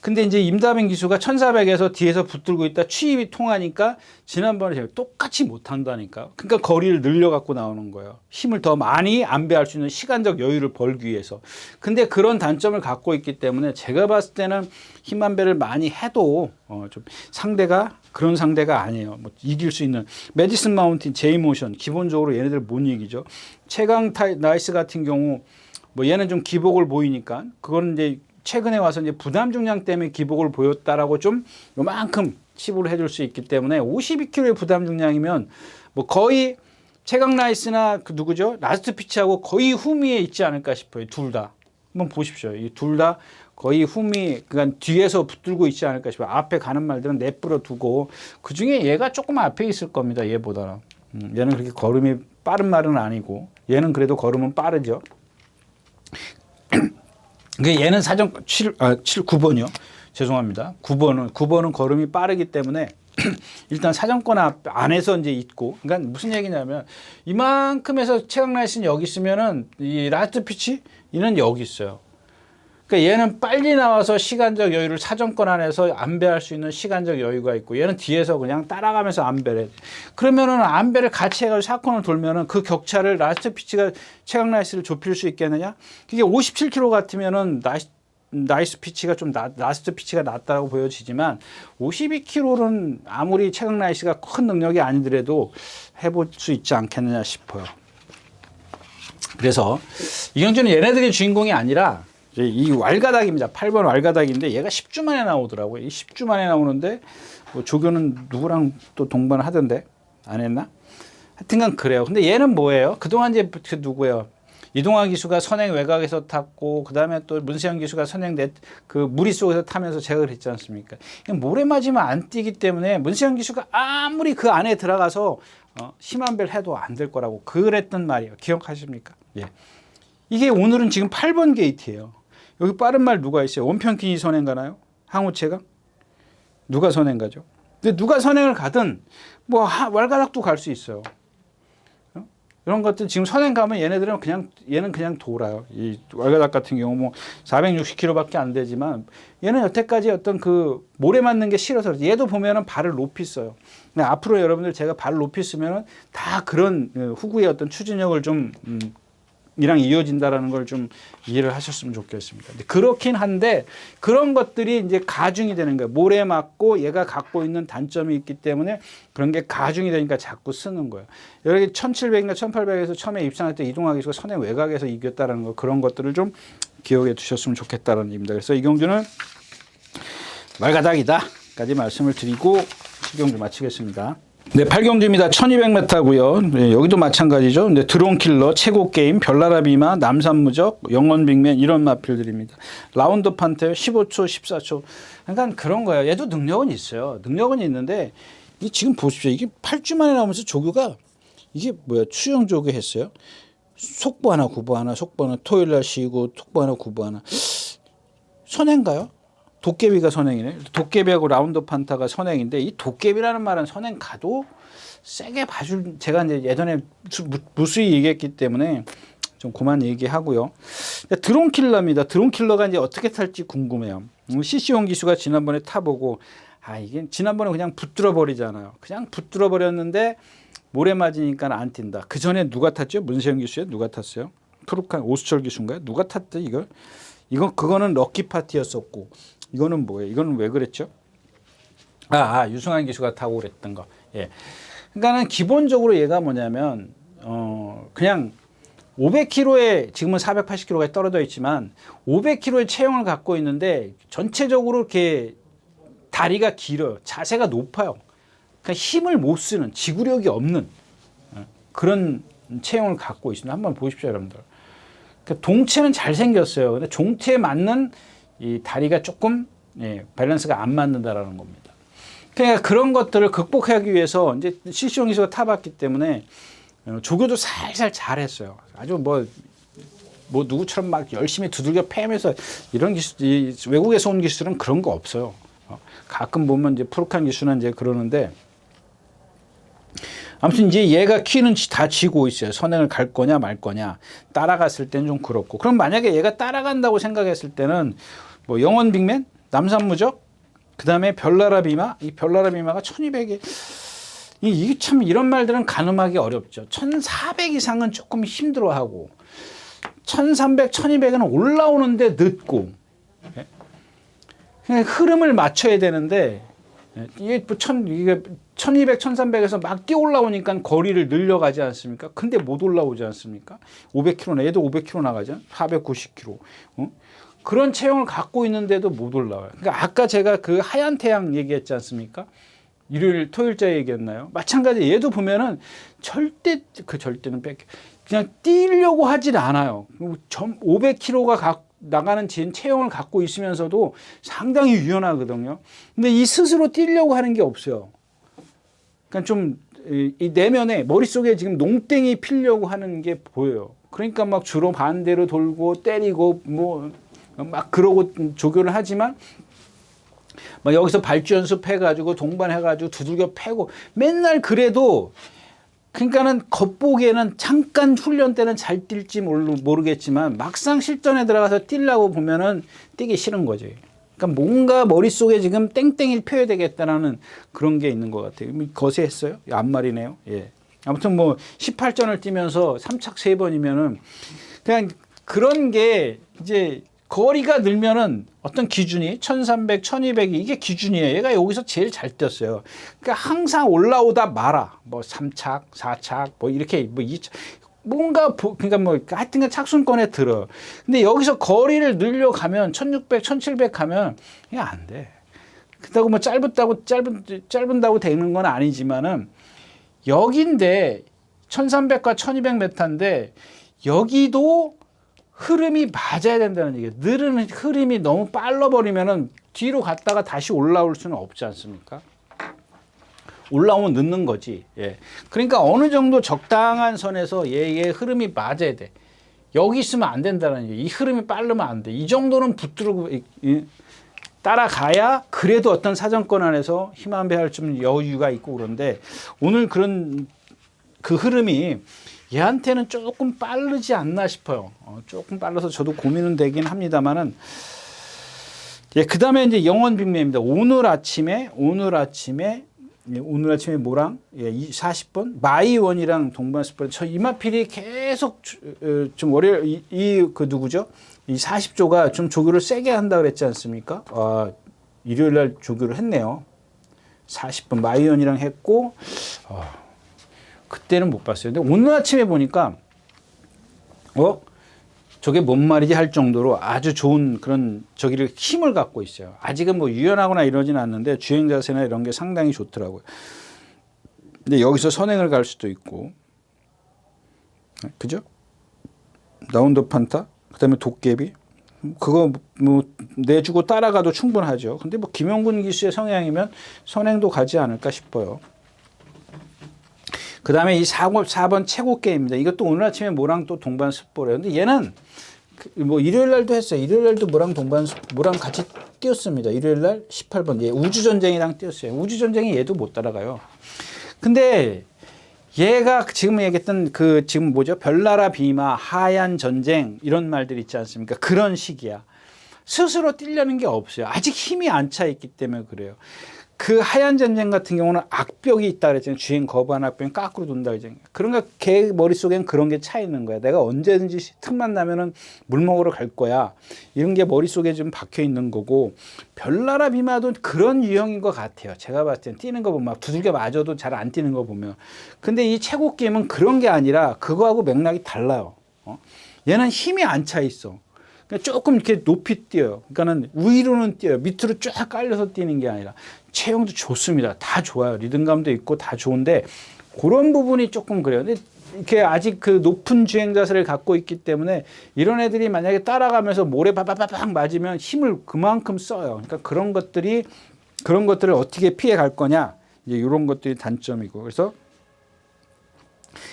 근데 이제 임다빈 기수가 1400에서 뒤에서 붙들고 있다 추입이 통하니까 지난번에 똑같이 못한다니까. 그러니까 거리를 늘려갖고 나오는 거예요. 힘을 더 많이 안배할 수 있는 시간적 여유를 벌기 위해서. 근데 그런 단점을 갖고 있기 때문에 제가 봤을 때는 힘 안배를 많이 해도 좀 상대가 그런 상대가 아니에요. 뭐 이길 수 있는 매디슨 마운틴, 제이모션 기본적으로 얘네들 못 이기죠. 최강 나이스 같은 경우 뭐 얘는 좀 기복을 보이니까 그거는 이제 최근에 와서 이제 부담 중량 때문에 기복을 보였다라고 좀 요만큼 치부를 해줄 수 있기 때문에 52kg의 부담 중량이면 뭐 거의 최강 나이스나 그 누구죠? 라스트 피치하고 거의 후미에 있지 않을까 싶어요. 둘 다. 한번 보십시오. 이 둘 다 거의 후미, 그러니까 뒤에서 붙들고 있지 않을까 싶어요. 앞에 가는 말들은 내버려 두고 그 중에 얘가 조금 앞에 있을 겁니다. 얘보다는. 얘는 그렇게 걸음이 빠른 말은 아니고 얘는 그래도 걸음은 빠르죠. 얘는 사전 9번이요. 죄송합니다. 9번은 걸음이 빠르기 때문에 일단 사정권 안에서 이제 있고, 그러니까 무슨 얘기냐면 이만큼에서 최강 나이스는 여기 있으면은 이 라스트 피치 얘는 여기 있어요. 그러니까 얘는 빨리 나와서 시간적 여유를 사정권 안에서 안배할 수 있는 시간적 여유가 있고 얘는 뒤에서 그냥 따라가면서 안배를 해. 그러면은 안배를 같이 해가지고 사건을 돌면은 그 격차를 라스트 피치가 최강 나이스를 좁힐 수 있겠느냐? 그게 57km 같으면은 나이스 피치가 좀 라스트 피치가 낫다고 보여지지만 52km는 아무리 최강 나이스가 큰 능력이 아니더라도 해볼 수 있지 않겠느냐 싶어요. 그래서 이 경주는 얘네들이 주인공이 아니라 이 왈가닥입니다. 8번 왈가닥인데 얘가 10주 만에 나오더라고요. 이 10주 만에 나오는데 뭐 조교는 누구랑 또 동반을 하던데 안 했나? 하여튼간 그래요. 근데 얘는 뭐예요? 그동안 이제 그 누구예요? 이동환 기수가 선행 외곽에서 탔고 그다음에 또 문세영 기수가 선행 그 무리 속에서 타면서 제가 그랬지 않습니까? 모래 맞으면 안 뛰기 때문에 문세영 기수가 아무리 그 안에 들어가서 심한별 해도 안 될 거라고 그랬던 말이에요. 기억하십니까? 예. 이게 오늘은 지금 8번 게이트예요. 여기 빠른 말 누가 있어요? 원평kin이 선행 가나요? 항우체가? 누가 선행 가죠? 근데 누가 선행을 가든 뭐 왈가닥도 갈 수 있어요. 이런 것들 지금 선행 가면 얘는 그냥 돌아요. 이 왈가닥 같은 경우 뭐 460km밖에 안 되지만 얘는 여태까지 어떤 그 모래 맞는 게 싫어서 그렇지. 얘도 보면은 발을 높이 써요. 앞으로 여러분들 제가 발을 높이 쓰면은 다 그런 후구의 어떤 추진력을 좀 이랑 이어진다라는 걸 좀 이해를 하셨으면 좋겠습니다. 근데 그렇긴 한데 그런 것들이 이제 가중이 되는 거예요. 모래 맞고 얘가 갖고 있는 단점이 있기 때문에 그런 게 가중이 되니까 자꾸 쓰는 거예요. 여기 1700인가 1800에서 처음에 입상할 때 이동하기 위해서 선행 외곽에서 이겼다라는 거 그런 것들을 좀 기억해 두셨으면 좋겠다는 얘기입니다. 그래서 이 경주는 말가닥이다까지 말씀을 드리고 7경주 마치겠습니다. 네, 8경주입니다. 1200m고요. 네, 여기도 마찬가지죠. 근데 드론킬러, 최고게임, 별나라비마, 남산무적, 영원빅맨 이런 마필들입니다. 라운드 판테요. 15초, 14초. 그러니까 그런 거예요. 얘도 능력은 있어요. 능력은 있는데 이 지금 보십시오. 이게 8주 만에 나오면서 조교가 이게 뭐야? 추영 조교 했어요. 속보 하나, 구보 하나, 속보 하나, 토요일 날 쉬고 속보 하나, 구보 하나. 선행가요? 도깨비가 선행이네. 도깨비하고 라운드 판타가 선행인데 이 도깨비라는 말은 선행 가도 세게 봐줄 제가 이제 예전에 무수히 얘기했기 때문에 좀 그만 얘기하고요. 드론킬러입니다. 드론킬러가 이제 어떻게 탈지 궁금해요. CC용 기수가 지난번에 타보고 이게 지난번에 그냥 붙들어 버리잖아요. 그냥 붙들어 버렸는데 모래 맞으니까 안 뛴다. 그 전에 누가 탔죠? 문세영 기수에 누가 탔어요? 프로칸 오수철 기수인가요? 누가 탔대 이걸? 그거는 럭키 파티였었고 이거는 뭐예요? 이거는 왜 그랬죠? 유승환 기수가 타고 그랬던 거. 예. 그러니까는 기본적으로 얘가 뭐냐면 그냥 500kg에 지금은 480kg가 떨어져 있지만 500kg의 체형을 갖고 있는데 전체적으로 이렇게 다리가 길어요. 자세가 높아요. 그러니까 힘을 못 쓰는 지구력이 없는 그런 체형을 갖고 있습니다. 한번 보십시오, 여러분들. 그러니까 동체는 잘 생겼어요. 근데 종체에 맞는 이 다리가 조금 밸런스가 안 맞는다라는 겁니다. 그러니까 그런 것들을 극복하기 위해서 이제 실시용 기수가 타봤기 때문에 조교도 살살 잘했어요. 아주 뭐 누구처럼 막 열심히 두들겨 패면서 이런 기수, 외국에서 온 기수들은 그런 거 없어요. 가끔 보면 이제 프로칸 기수는 이제 그러는데 아무튼 이제 얘가 키는 다 쥐고 있어요. 선행을 갈 거냐 말 거냐. 따라갔을 때는 좀 그렇고. 그럼 만약에 얘가 따라간다고 생각했을 때는 뭐 영원 빅맨, 남산무적, 그 다음에 별나라 비마. 이 별나라 비마가 1200이 이게 참 이런 말들은 가늠하기 어렵죠. 1400 이상은 조금 힘들어하고 1300, 1200은 올라오는데 늦고 흐름을 맞춰야 되는데 이게 1200, 1300에서 막 뛰어 올라오니까 거리를 늘려가지 않습니까? 근데 못 올라오지 않습니까? 500km나 얘도 500km 나가죠. 490km. 그런 체형을 갖고 있는데도 못 올라와요. 그러니까 아까 제가 그 하얀 태양 얘기했지 않습니까? 일요일, 토요일자 얘기했나요? 마찬가지 얘도 보면은 절대는 그냥 뛰려고 하질 않아요. 500km가 나가는 체형을 갖고 있으면서도 상당히 유연하거든요. 근데 이 스스로 뛰려고 하는 게 없어요. 그러니까 좀 이 내면에 머릿속에 지금 농땡이 피려고 하는 게 보여요. 그러니까 막 주로 반대로 돌고 때리고 뭐 막 그러고 조교를 하지만 막 여기서 발주 연습해가지고 동반해가지고 두들겨 패고 맨날 그래도 그러니까는 겉보기에는 잠깐 훈련 때는 잘 뛸지 모르겠지만 막상 실전에 들어가서 뛰려고 보면은 뛰기 싫은 거지. 그러니까 뭔가 머릿속에 지금 땡땡이를 펴야 되겠다라는 그런 게 있는 것 같아요. 거세했어요? 앞말이네요. 예. 아무튼 뭐 18전을 뛰면서 3착 3번이면은 그냥 그런 게 이제 거리가 늘면은 어떤 기준이 1300, 1200이 이게 기준이에요. 얘가 여기서 제일 잘 뛰었어요. 그러니까 항상 올라오다 말아. 뭐 3착, 4착, 뭐 이렇게 뭐 2착. 뭔가 그러니까 뭐 하여튼 착순권에 들어. 근데 여기서 거리를 늘려가면 1600, 1700 가면 이게 안 돼. 그렇다고 뭐 짧은다고 되는 건 아니지만은 여기인데 1300과 1200m인데 여기도 흐름이 맞아야 된다는 얘기예요. 느는 흐름이 너무 빨라버리면은 뒤로 갔다가 다시 올라올 수는 없지 않습니까? 올라오면 늦는 거지. 예. 그러니까 어느 정도 적당한 선에서 얘의 흐름이 맞아야 돼. 여기 있으면 안 된다는 얘기예요. 이 흐름이 빠르면 안 돼. 이 정도는 붙들고 따라가야 그래도 어떤 사정권 안에서 힘안배할 좀 여유가 있고 그런데 오늘 그런 그 흐름이 얘한테는 조금 빠르지 않나 싶어요. 조금 빨라서 저도 고민은 되긴 합니다만은. 예, 그 다음에 이제 영원 빅매입니다. 오늘 아침에 뭐랑? 예, 40번? 마이원이랑 동반 스포츠. 저 이마필이 계속 좀 월요일, 그 누구죠? 이 40조가 좀 조교를 세게 한다 그랬지 않습니까? 일요일 날 조교를 했네요. 40번 마이원이랑 했고, 그때는 못 봤어요. 근데 오늘 아침에 보니까 저게 뭔 말이지 할 정도로 아주 좋은 그런 저기를 힘을 갖고 있어요. 아직은 뭐 유연하거나 이러지는 않는데 주행 자세나 이런 게 상당히 좋더라고요. 근데 여기서 선행을 갈 수도 있고, 그죠? 라운드 판타, 그다음에 도깨비, 그거 뭐 내주고 따라가도 충분하죠. 근데 뭐 김영군 기수의 성향이면 선행도 가지 않을까 싶어요. 그 다음에 이 4번 최고 게임입니다. 이것도 오늘 아침에 뭐랑 또 동반 습보래요. 근데 얘는 뭐 일요일 날도 했어요. 일요일 날도 뭐랑 같이 뛰었습니다. 일요일 날 18번. 예, 우주전쟁이랑 뛰었어요. 우주전쟁이 얘도 못 따라가요. 근데 얘가 지금 얘기했던 지금 뭐죠? 별나라 비마, 하얀 전쟁 이런 말들 있지 않습니까? 그런 식이야. 스스로 뛰려는 게 없어요. 아직 힘이 안 차 있기 때문에 그래요. 그 하얀 전쟁 같은 경우는 악벽이 있다 그랬잖아요. 주행 거부한 악벽이 거꾸로 돈다 그랬잖아요. 그러니까 걔 머릿속엔 그런 게 차 있는 거야. 내가 언제든지 틈만 나면은 물 먹으러 갈 거야. 이런 게 머릿속에 좀 박혀 있는 거고, 별나라 비마도 그런 유형인 것 같아요. 제가 봤을 땐 뛰는 거 보면 막 두들겨 맞아도 잘 안 뛰는 거 보면. 근데 이 최고 게임은 그런 게 아니라 그거하고 맥락이 달라요. 얘는 힘이 안 차 있어. 그러니까 조금 이렇게 높이 뛰어요. 그러니까는 위로는 뛰어요. 밑으로 쫙 깔려서 뛰는 게 아니라. 체형도 좋습니다. 다 좋아요. 리듬감도 있고 다 좋은데 그런 부분이 조금 그래요. 근데 이렇게 아직 그 높은 주행 자세를 갖고 있기 때문에 이런 애들이 만약에 따라가면서 모래 바바바박 맞으면 힘을 그만큼 써요. 그러니까 그런 것들을 어떻게 피해 갈 거냐. 이제 이런 것들이 단점이고. 그래서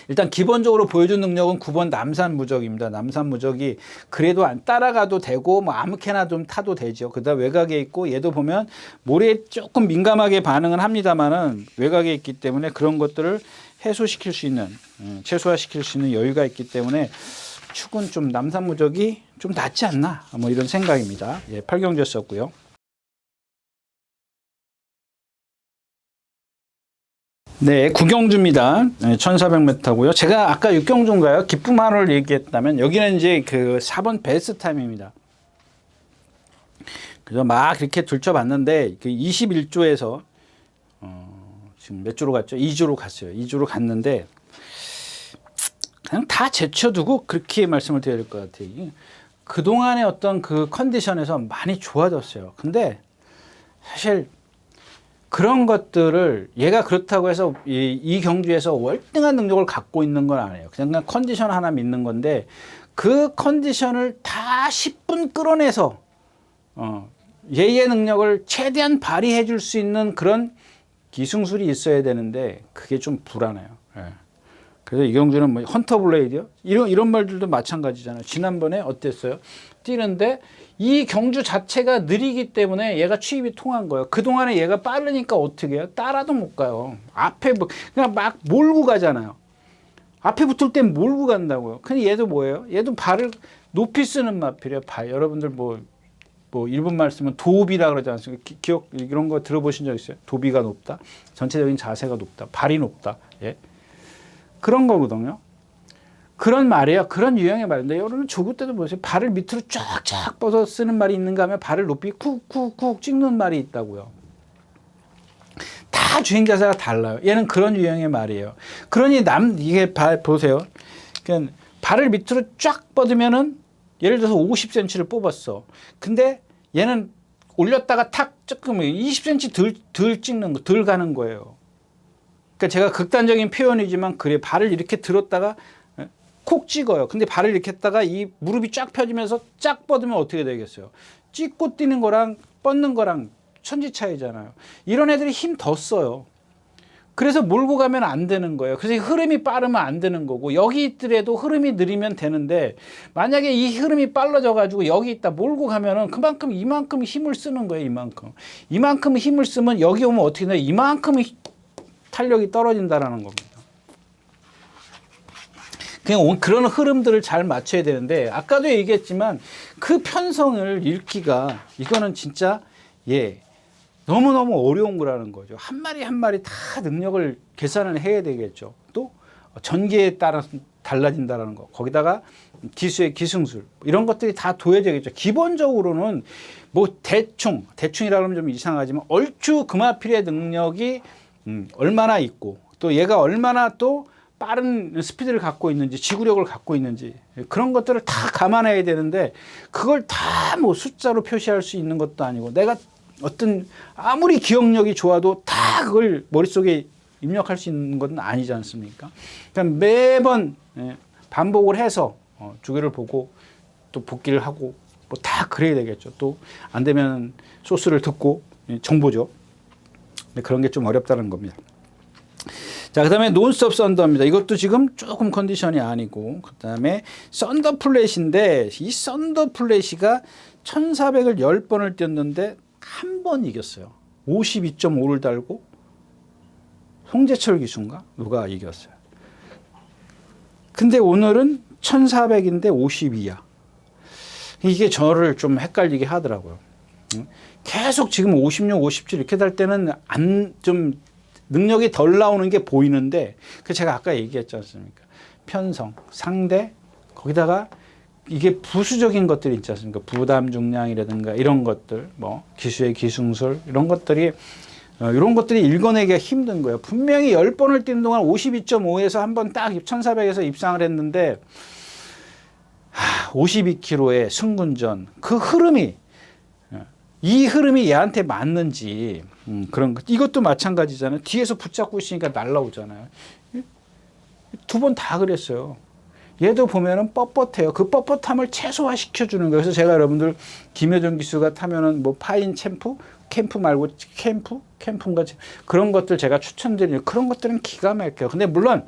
일단 기본적으로 보여준 능력은 9번 남산무적입니다. 남산무적이 그래도 안 따라가도 되고 뭐 아무렇게나 좀 타도 되죠. 그다음 외곽에 있고 얘도 보면 모래에 조금 민감하게 반응은 합니다만은 외곽에 있기 때문에 그런 것들을 해소시킬 수 있는 최소화시킬 수 있는 여유가 있기 때문에 축은 좀 남산무적이 좀 낫지 않나 뭐 이런 생각입니다. 예, 8경주였었고요. 네, 9경주입니다. 1400m고요. 제가 아까 6경주인가요? 기쁨 하루를 얘기했다면 여기는 이제 그 4번 베스트 타임입니다. 그래서 막 이렇게 둘쳐봤는데 그 21조에서 지금 몇 조로 갔죠? 2조로 갔어요. 2조로 갔는데 그냥 다 제쳐두고 그렇게 말씀을 드려야 될 것 같아요. 그동안의 어떤 그 컨디션에서 많이 좋아졌어요. 근데 사실 그런 것들을 얘가 그렇다고 해서 이 경주에서 월등한 능력을 갖고 있는 건 아니에요. 그냥 컨디션 하나 믿는 건데 그 컨디션을 다 10분 끌어내서 얘의 능력을 최대한 발휘해 줄 수 있는 그런 기승술이 있어야 되는데 그게 좀 불안해요. 예. 그래서 이 경주는 뭐 헌터블레이드요? 이런 말들도 마찬가지잖아요. 지난번에 어땠어요? 뛰는데 이 경주 자체가 느리기 때문에 얘가 취입이 통한 거예요. 그동안에 얘가 빠르니까 어떻게 해요? 따라도 못 가요. 앞에 그냥 막 몰고 가잖아요. 앞에 붙을 땐 몰고 간다고요. 근데 얘도 뭐예요? 얘도 발을 높이 쓰는 마필이에요. 발. 여러분들 뭐 일본 말 쓰면 도비라 그러지 않습니까? 기억 이런 거 들어보신 적 있어요? 도비가 높다. 전체적인 자세가 높다. 발이 높다. 예. 그런 거거든요. 그런 말이에요. 그런 유형의 말인데 여러분 조구 때도 보세요. 발을 밑으로 쫙쫙 뻗어 쓰는 말이 있는가 하면 발을 높이 쿡쿡쿡 찍는 말이 있다고요. 다 주행 자세가 달라요. 얘는 그런 유형의 말이에요. 그러니 이게 보세요. 그냥 발을 밑으로 쫙 뻗으면은 예를 들어서 50cm를 뽑았어. 근데 얘는 올렸다가 탁 조금 20cm 덜 가는 거예요. 그러니까 제가 극단적인 표현이지만 그래 발을 이렇게 들었다가 콕 찍어요. 근데 발을 이렇게 했다가 이 무릎이 쫙 펴지면서 쫙 뻗으면 어떻게 되겠어요? 찍고 뛰는 거랑 뻗는 거랑 천지 차이잖아요. 이런 애들이 힘 더 써요. 그래서 몰고 가면 안 되는 거예요. 그래서 흐름이 빠르면 안 되는 거고 여기 있더라도 흐름이 느리면 되는데 만약에 이 흐름이 빨라져 가지고 여기 있다 몰고 가면은 그만큼 이만큼 힘을 쓰는 거예요. 이만큼 힘을 쓰면 여기 오면 어떻게 돼요? 이만큼 탄력이 떨어진다라는 겁니다. 그냥 그런 흐름들을 잘 맞춰야 되는데 아까도 얘기했지만 그 편성을 읽기가 이거는 진짜 너무너무 어려운 거라는 거죠. 한 마리 한 마리 다 능력을 계산을 해야 되겠죠. 또 전개에 따라서 달라진다는 거. 거기다가 기수의 기승술 이런 것들이 다 둬야되겠죠. 기본적으로는 뭐 대충이라 그러면 좀 이상하지만 얼추 금화필의 능력이 얼마나 있고 또 얘가 얼마나 또 빠른 스피드를 갖고 있는지 지구력을 갖고 있는지 그런 것들을 다 감안해야 되는데 그걸 다 뭐 숫자로 표시할 수 있는 것도 아니고 내가 어떤 아무리 기억력이 좋아도 다 그걸 머릿속에 입력할 수 있는 것은 아니지 않습니까? 그러니까 매번 반복을 해서 주기를 보고 또 복기를 하고 뭐 다 그래야 되겠죠. 또 안 되면 소스를 듣고 정보죠. 그런 게 좀 어렵다는 겁니다. 자, 그 다음에 논스톱 썬더입니다. 이것도 지금 조금 컨디션이 아니고, 그 다음에 썬더 플랫인데, 이 썬더 플랫이가 1400을 10번을 뛰었는데, 한 번 이겼어요. 52.5를 달고, 송재철 기수인가? 누가 이겼어요. 근데 오늘은 1400인데 52야. 이게 저를 좀 헷갈리게 하더라고요. 계속 지금 56, 57 이렇게 될 때는 좀 능력이 덜 나오는 게 보이는데 그 제가 아까 얘기했지 않습니까? 편성, 상대, 거기다가 이게 부수적인 것들이 있지 않습니까? 부담 중량이라든가 이런 것들, 뭐 기수의 기승술 이런 것들이 읽어내기가 힘든 거예요. 분명히 10번을 뛰는 동안 52.5에서 한번 딱 1400에서 입상을 했는데 52km의 승군전 그 흐름이 이 흐름이 얘한테 맞는지 그런 것. 이것도 마찬가지잖아요. 뒤에서 붙잡고 있으니까 날라오잖아요. 두 번 다 그랬어요. 얘도 보면은 뻣뻣해요. 그 뻣뻣함을 최소화시켜 주는 거예요. 그래서 제가 여러분들 김효정 기수가 타면은 뭐 파인 캠프 말고 캠프인가 그런 것들 제가 추천드리는 그런 것들은 기가 막혀요. 근데 물론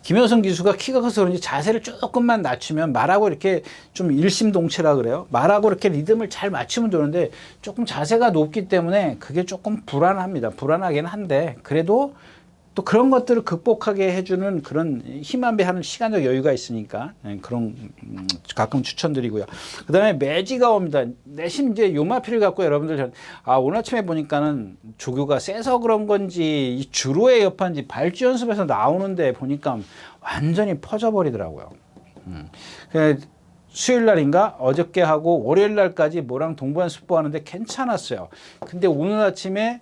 김효성 기수가 키가 커서 그런지 자세를 조금만 낮추면 말하고 이렇게 좀 일심동체라 그래요. 말하고 이렇게 리듬을 잘 맞추면 되는데 조금 자세가 높기 때문에 그게 조금 불안합니다. 불안하긴 한데 그래도 또 그런 것들을 극복하게 해주는 그런 힘안배하는 시간적 여유가 있으니까 그런 가끔 추천드리고요. 그 다음에 매지가 옵니다. 내심 이제 요마피를 갖고 여러분들 오늘 아침에 보니까는 조교가 세서 그런 건지 이 주로의 여파인지 발주 연습에서 나오는데 보니까 완전히 퍼져버리더라고요. 수요일 날인가 어저께 하고 월요일 날까지 뭐랑 동반 습보하는데 괜찮았어요. 근데 오늘 아침에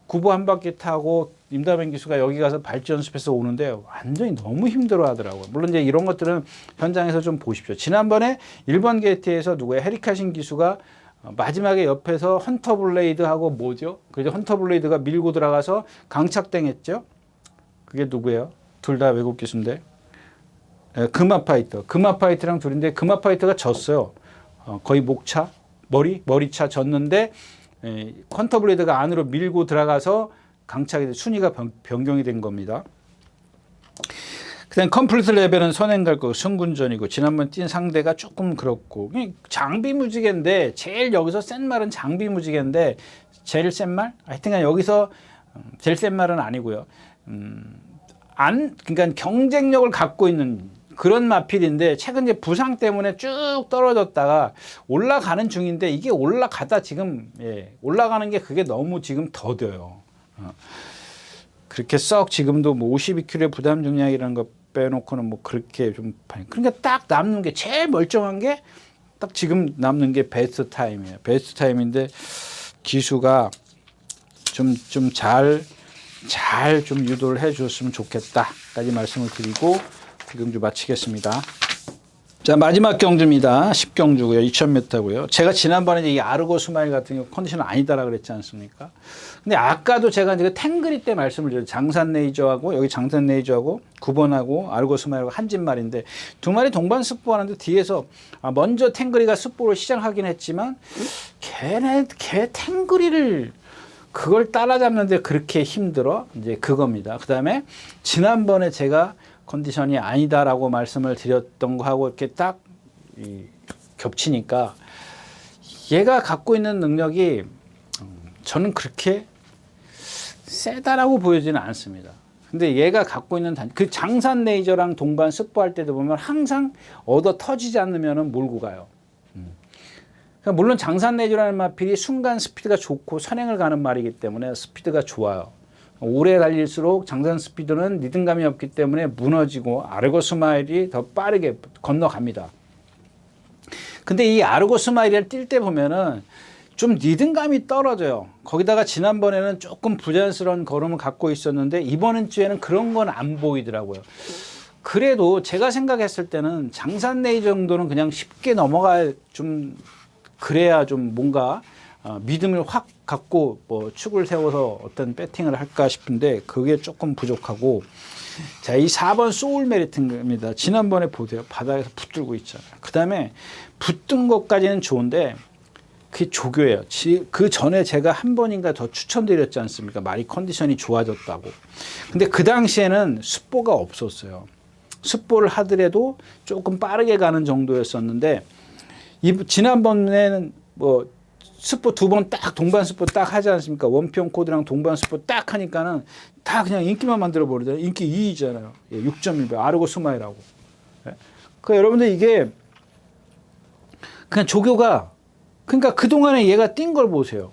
구보 한 바퀴 타고 임다변 기수가 여기 가서 발주 연습해서 오는데 완전히 너무 힘들어 하더라고요. 물론 이제 이런 것들은 현장에서 좀 보십시오. 지난번에 1번 게이트에서 헤리카신 기수가 마지막에 옆에서 헌터블레이드하고 뭐죠? 그래서 헌터블레이드가 밀고 들어가서 강착땡했죠. 그게 누구예요? 둘 다 외국 기수인데. 금화파이트랑 둘인데 금화파이트가 졌어요. 거의 목차, 머리차 졌는데 컨터블레이드가 안으로 밀고 들어가서 강착이 순위가 변경이 된 겁니다. 그다음 컴플리트 레벨은 선행 갈 거고 승군전이고 지난번 뛴 상대가 조금 그렇고 장비 무지개인데 제일 여기서 센 말은 장비 무지개인데 제일 센 말? 하여튼간 여기서 제일 센 말은 아니고요. 그러니까 경쟁력을 갖고 있는 그런 마필인데 최근 이제 부상 때문에 쭉 떨어졌다가 올라가는 중인데 이게 올라가다 지금 올라가는 게 그게 너무 지금 더뎌요. 그렇게 썩 지금도 뭐 52kg의 부담 중량이라는 거 빼놓고는 뭐 그렇게 좀 그러니까 딱 남는 게 제일 멀쩡한 게 딱 지금 남는 게 베스트 타임이에요. 베스트 타임인데 기수가 좀 잘 좀 유도를 해 줬으면 좋겠다까지 말씀을 드리고 경주 마치겠습니다. 자, 마지막 경주입니다. 10경주고요. 2000m고요. 제가 지난번에 이 아르고 스마일 같은 경우 컨디션은 아니다라 그랬지 않습니까? 근데 아까도 제가 이제 탱그리 때 말씀을 드렸죠. 장산 레이저하고 여기 장산 레이저하고 9번하고 아르고 스마일하고 한진말인데 두 마리 동반 습보하는데 뒤에서 먼저 탱그리가 습보를 시작하긴 했지만 걔 탱그리를 그걸 따라잡는데 그렇게 힘들어? 이제 그겁니다. 그 다음에 지난번에 제가 컨디션이 아니다라고 말씀을 드렸던 거하고 이렇게 딱 겹치니까 얘가 갖고 있는 능력이 저는 그렇게 세다라고 보여지는 않습니다. 근데 얘가 갖고 있는 그 장산 레이저랑 동반 습보할 때도 보면 항상 얻어 터지지 않으면 몰고 가요. 그러니까 물론 장산 레이저라는 마필이 순간 스피드가 좋고 선행을 가는 말이기 때문에 스피드가 좋아요. 오래 달릴수록 장산 스피드는 리듬감이 없기 때문에 무너지고 아르고 스마일이 더 빠르게 건너갑니다. 근데 이 아르고 스마일을 뛸 때 보면은 좀 리듬감이 떨어져요. 거기다가 지난번에는 조금 부자연스러운 걸음을 갖고 있었는데 이번 주에는 그런 건 안 보이더라고요. 그래도 제가 생각했을 때는 장산 레이 정도는 그냥 쉽게 넘어가 좀 그래야 좀 뭔가 믿음을 확 갖고 뭐 축을 세워서 어떤 배팅을 할까 싶은데 그게 조금 부족하고 자, 이 4번 소울 메리트입니다. 지난번에 보세요. 바닥에서 붙들고 있잖아요. 그 다음에 붙든 것까지는 좋은데 그게 조교예요. 그 전에 제가 한 번인가 더 추천드렸지 않습니까? 말이 컨디션이 좋아졌다고. 근데 그 당시에는 습보가 없었어요. 습보를 하더라도 조금 빠르게 가는 정도였었는데 지난번에는 뭐 습보 두 번 딱 동반 습보 딱 하지 않습니까? 원평 코드랑 동반 습보 딱 하니까는 다 그냥 인기만 만들어 버리잖아요. 인기 2위잖아요. 6.1배 아르고 스마일하고. 그 여러분들 이게 그냥 조교가 그러니까 그동안에 얘가 뛴 걸 보세요.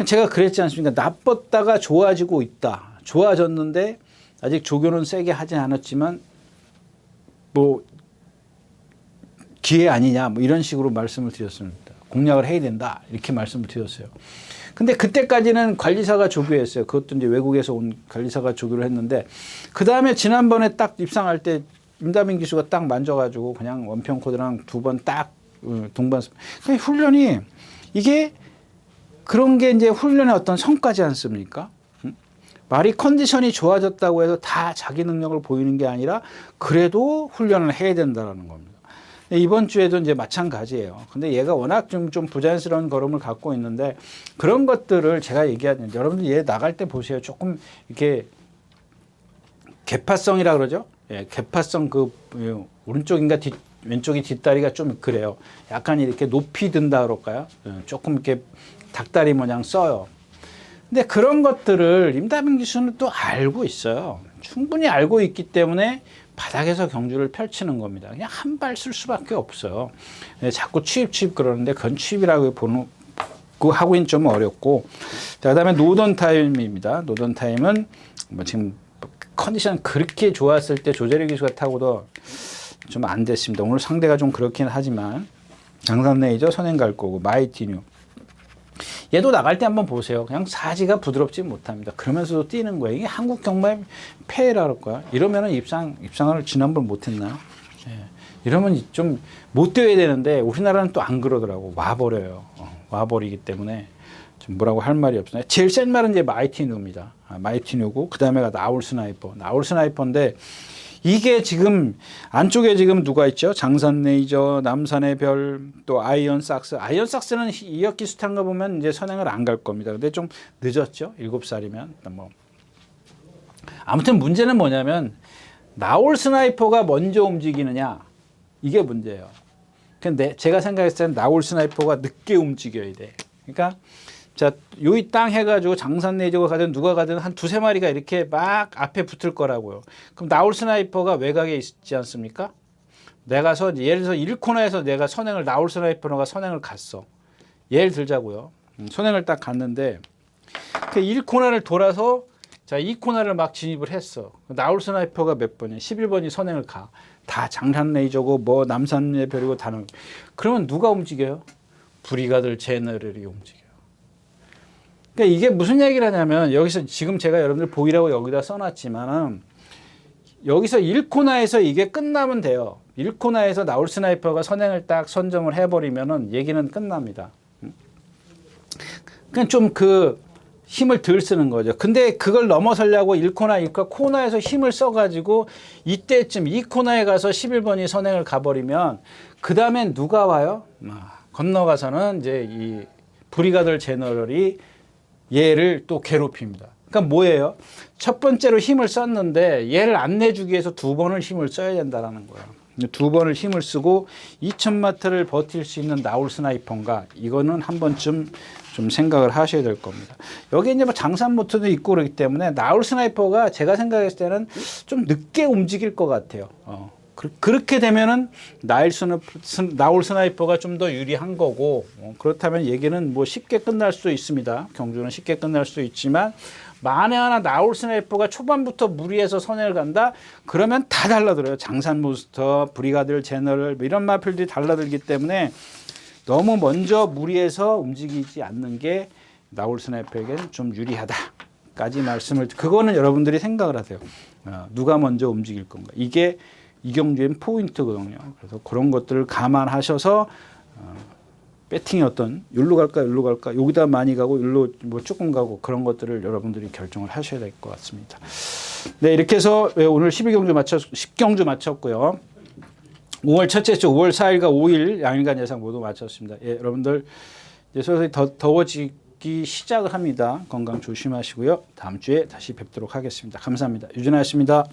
제가 그랬지 않습니까? 나빴다가 좋아지고 있다. 좋아졌는데 아직 조교는 세게 하지 않았지만 뭐 기회 아니냐 뭐 이런 식으로 말씀을 드렸습니다. 공략을 해야 된다 이렇게 말씀을 드렸어요. 근데 그때까지는 관리사가 조교였어요. 그것도 이제 외국에서 온 관리사가 조교를 했는데 그 다음에 지난번에 딱 입상할 때 임다빈 기수가 딱 만져가지고 그냥 원평 코드랑 2번 딱 동반. 그러니까 훈련이 이게 그런 게 이제 훈련의 어떤 성과지 않습니까? 말이 컨디션이 좋아졌다고 해서 다 자기 능력을 보이는 게 아니라 그래도 훈련을 해야 된다는 겁니다. 이번 주에도 이제 마찬가지예요. 근데 얘가 워낙 좀 부자연스러운 걸음을 갖고 있는데 그런 것들을 제가 얘기하는 여러분들 얘 나갈 때 보세요. 조금 이렇게 개파성이라 그러죠. 예, 개파성 그 오른쪽인가 왼쪽이 뒷다리가 좀 그래요. 약간 이렇게 높이 든다 그럴까요? 조금 이렇게 닭다리 모양 써요. 근데 그런 것들을 임다빈 기수는 또 알고 있어요. 충분히 알고 있기 때문에 바닥에서 경주를 펼치는 겁니다. 그냥 한 발 쓸 수밖에 없어요. 자꾸 취입 그러는데 그건 취입이라고 보는 그 하고는 좀 어렵고. 자, 그다음에 노던 타임입니다. 노던 타임은 뭐 지금 컨디션 그렇게 좋았을 때 조재리 기수가 타고도 좀 안 됐습니다. 오늘 상대가 좀 그렇긴 하지만 장산 레이저 선행 갈 거고 마이티뉴. 얘도 나갈 때 한번 보세요. 그냥 사지가 부드럽지 못합니다. 그러면서도 뛰는 거예요. 이게 한국 경마의 폐해라 그럴까요? 이러면은 입상을 지난번 못했나요? 예. 이러면 좀 못 뛰어야 되는데 우리나라는 또 안 그러더라고. 와버려요. 와버리기 때문에 좀 뭐라고 할 말이 없어요. 제일 센 말은 이제 마이티뉴입니다. 마이티뉴고 그 다음에가 나울 스나이퍼. 나울 스나이퍼인데 이게 지금 안쪽에 지금 누가 있죠? 장산 레이저, 남산의 별, 또 아이언 삭스. 아이언 삭스는 2억 기수 탄 거 보면 이제 선행을 안 갈 겁니다. 근데 좀 늦었죠? 7살이면. 뭐. 아무튼 문제는 뭐냐면 나올 스나이퍼가 먼저 움직이느냐 이게 문제예요. 근데 제가 생각했을 때 나올 스나이퍼가 늦게 움직여야 돼. 그러니까 자, 요이 땅 해가지고 장산 레이저가 가든 누가 가든 한 2-3마리가 이렇게 막 앞에 붙을 거라고요. 그럼 나올 스나이퍼가 외곽에 있지 않습니까? 내가서 예를 들어서 1코너에서 내가 선행을 나올 스나이퍼가 선행을 갔어. 예를 들자고요. 선행을 딱 갔는데 그 1코너를 돌아서 자, 2코너를 막 진입을 했어. 나올 스나이퍼가 몇 번이야? 11번이 선행을 가. 다 장산 레이저고 뭐 남산의 별이고 다는. 그러면 누가 움직여요? 브리가드 제너럴이 움직여. 그러니까 이게 무슨 얘기를 하냐면 여기서 지금 제가 여러분들 보이라고 여기다 써놨지만 여기서 1코너에서 이게 끝나면 돼요. 1코너에서 나올 스나이퍼가 선행을 딱 선점을 해버리면은 얘기는 끝납니다. 그냥 좀 그 힘을 덜 쓰는 거죠. 근데 그걸 넘어서려고 1코너 코너에서 힘을 써가지고 이때쯤 2코너에 가서 11번이 선행을 가버리면 그 다음엔 누가 와요? 건너가서는 이제 이 브리가드 제너럴이 얘를 또 괴롭힙니다. 그러니까 뭐예요? 첫 번째로 힘을 썼는데 얘를 안 내주기 위해서 2번을 힘을 써야 된다는 거예요. 2번을 힘을 쓰고 2000마트를 버틸 수 있는 나올 스나이퍼인가 이거는 한 번쯤 좀 생각을 하셔야 될 겁니다. 여기 이제 뭐 장산 모터도 있고 그렇기 때문에 나올 스나이퍼가 제가 생각했을 때는 좀 늦게 움직일 것 같아요. 그렇게 되면은 나올 스나이퍼가 좀 더 유리한 거고 그렇다면 얘기는 뭐 쉽게 끝날 수도 있습니다. 경주는 쉽게 끝날 수도 있지만 만에 하나 나올 스나이퍼가 초반부터 무리해서 선행을 간다? 그러면 다 달라들어요. 장산 모스터, 브리가드 제너럴 이런 마필들이 달라들기 때문에 너무 먼저 무리해서 움직이지 않는 게 나올 스나이퍼에게는 좀 유리하다까지 말씀을 그거는 여러분들이 생각을 하세요. 누가 먼저 움직일 건가. 이게 이 경주의 포인트거든요. 그래서 그런 것들을 감안하셔서 배팅이 어떤 여기로 갈까 여기다 많이 가고 여기로 뭐 조금 가고 그런 것들을 여러분들이 결정을 하셔야 될 것 같습니다. 네, 이렇게 해서 오늘 10경주 마쳤고요. 5월 첫째 주 5월 4일과 5일 양일간 예상 모두 마쳤습니다. 예, 여러분들 이제 서서히 더워지기 시작을 합니다. 건강 조심하시고요. 다음 주에 다시 뵙도록 하겠습니다. 감사합니다. 유진아였습니다.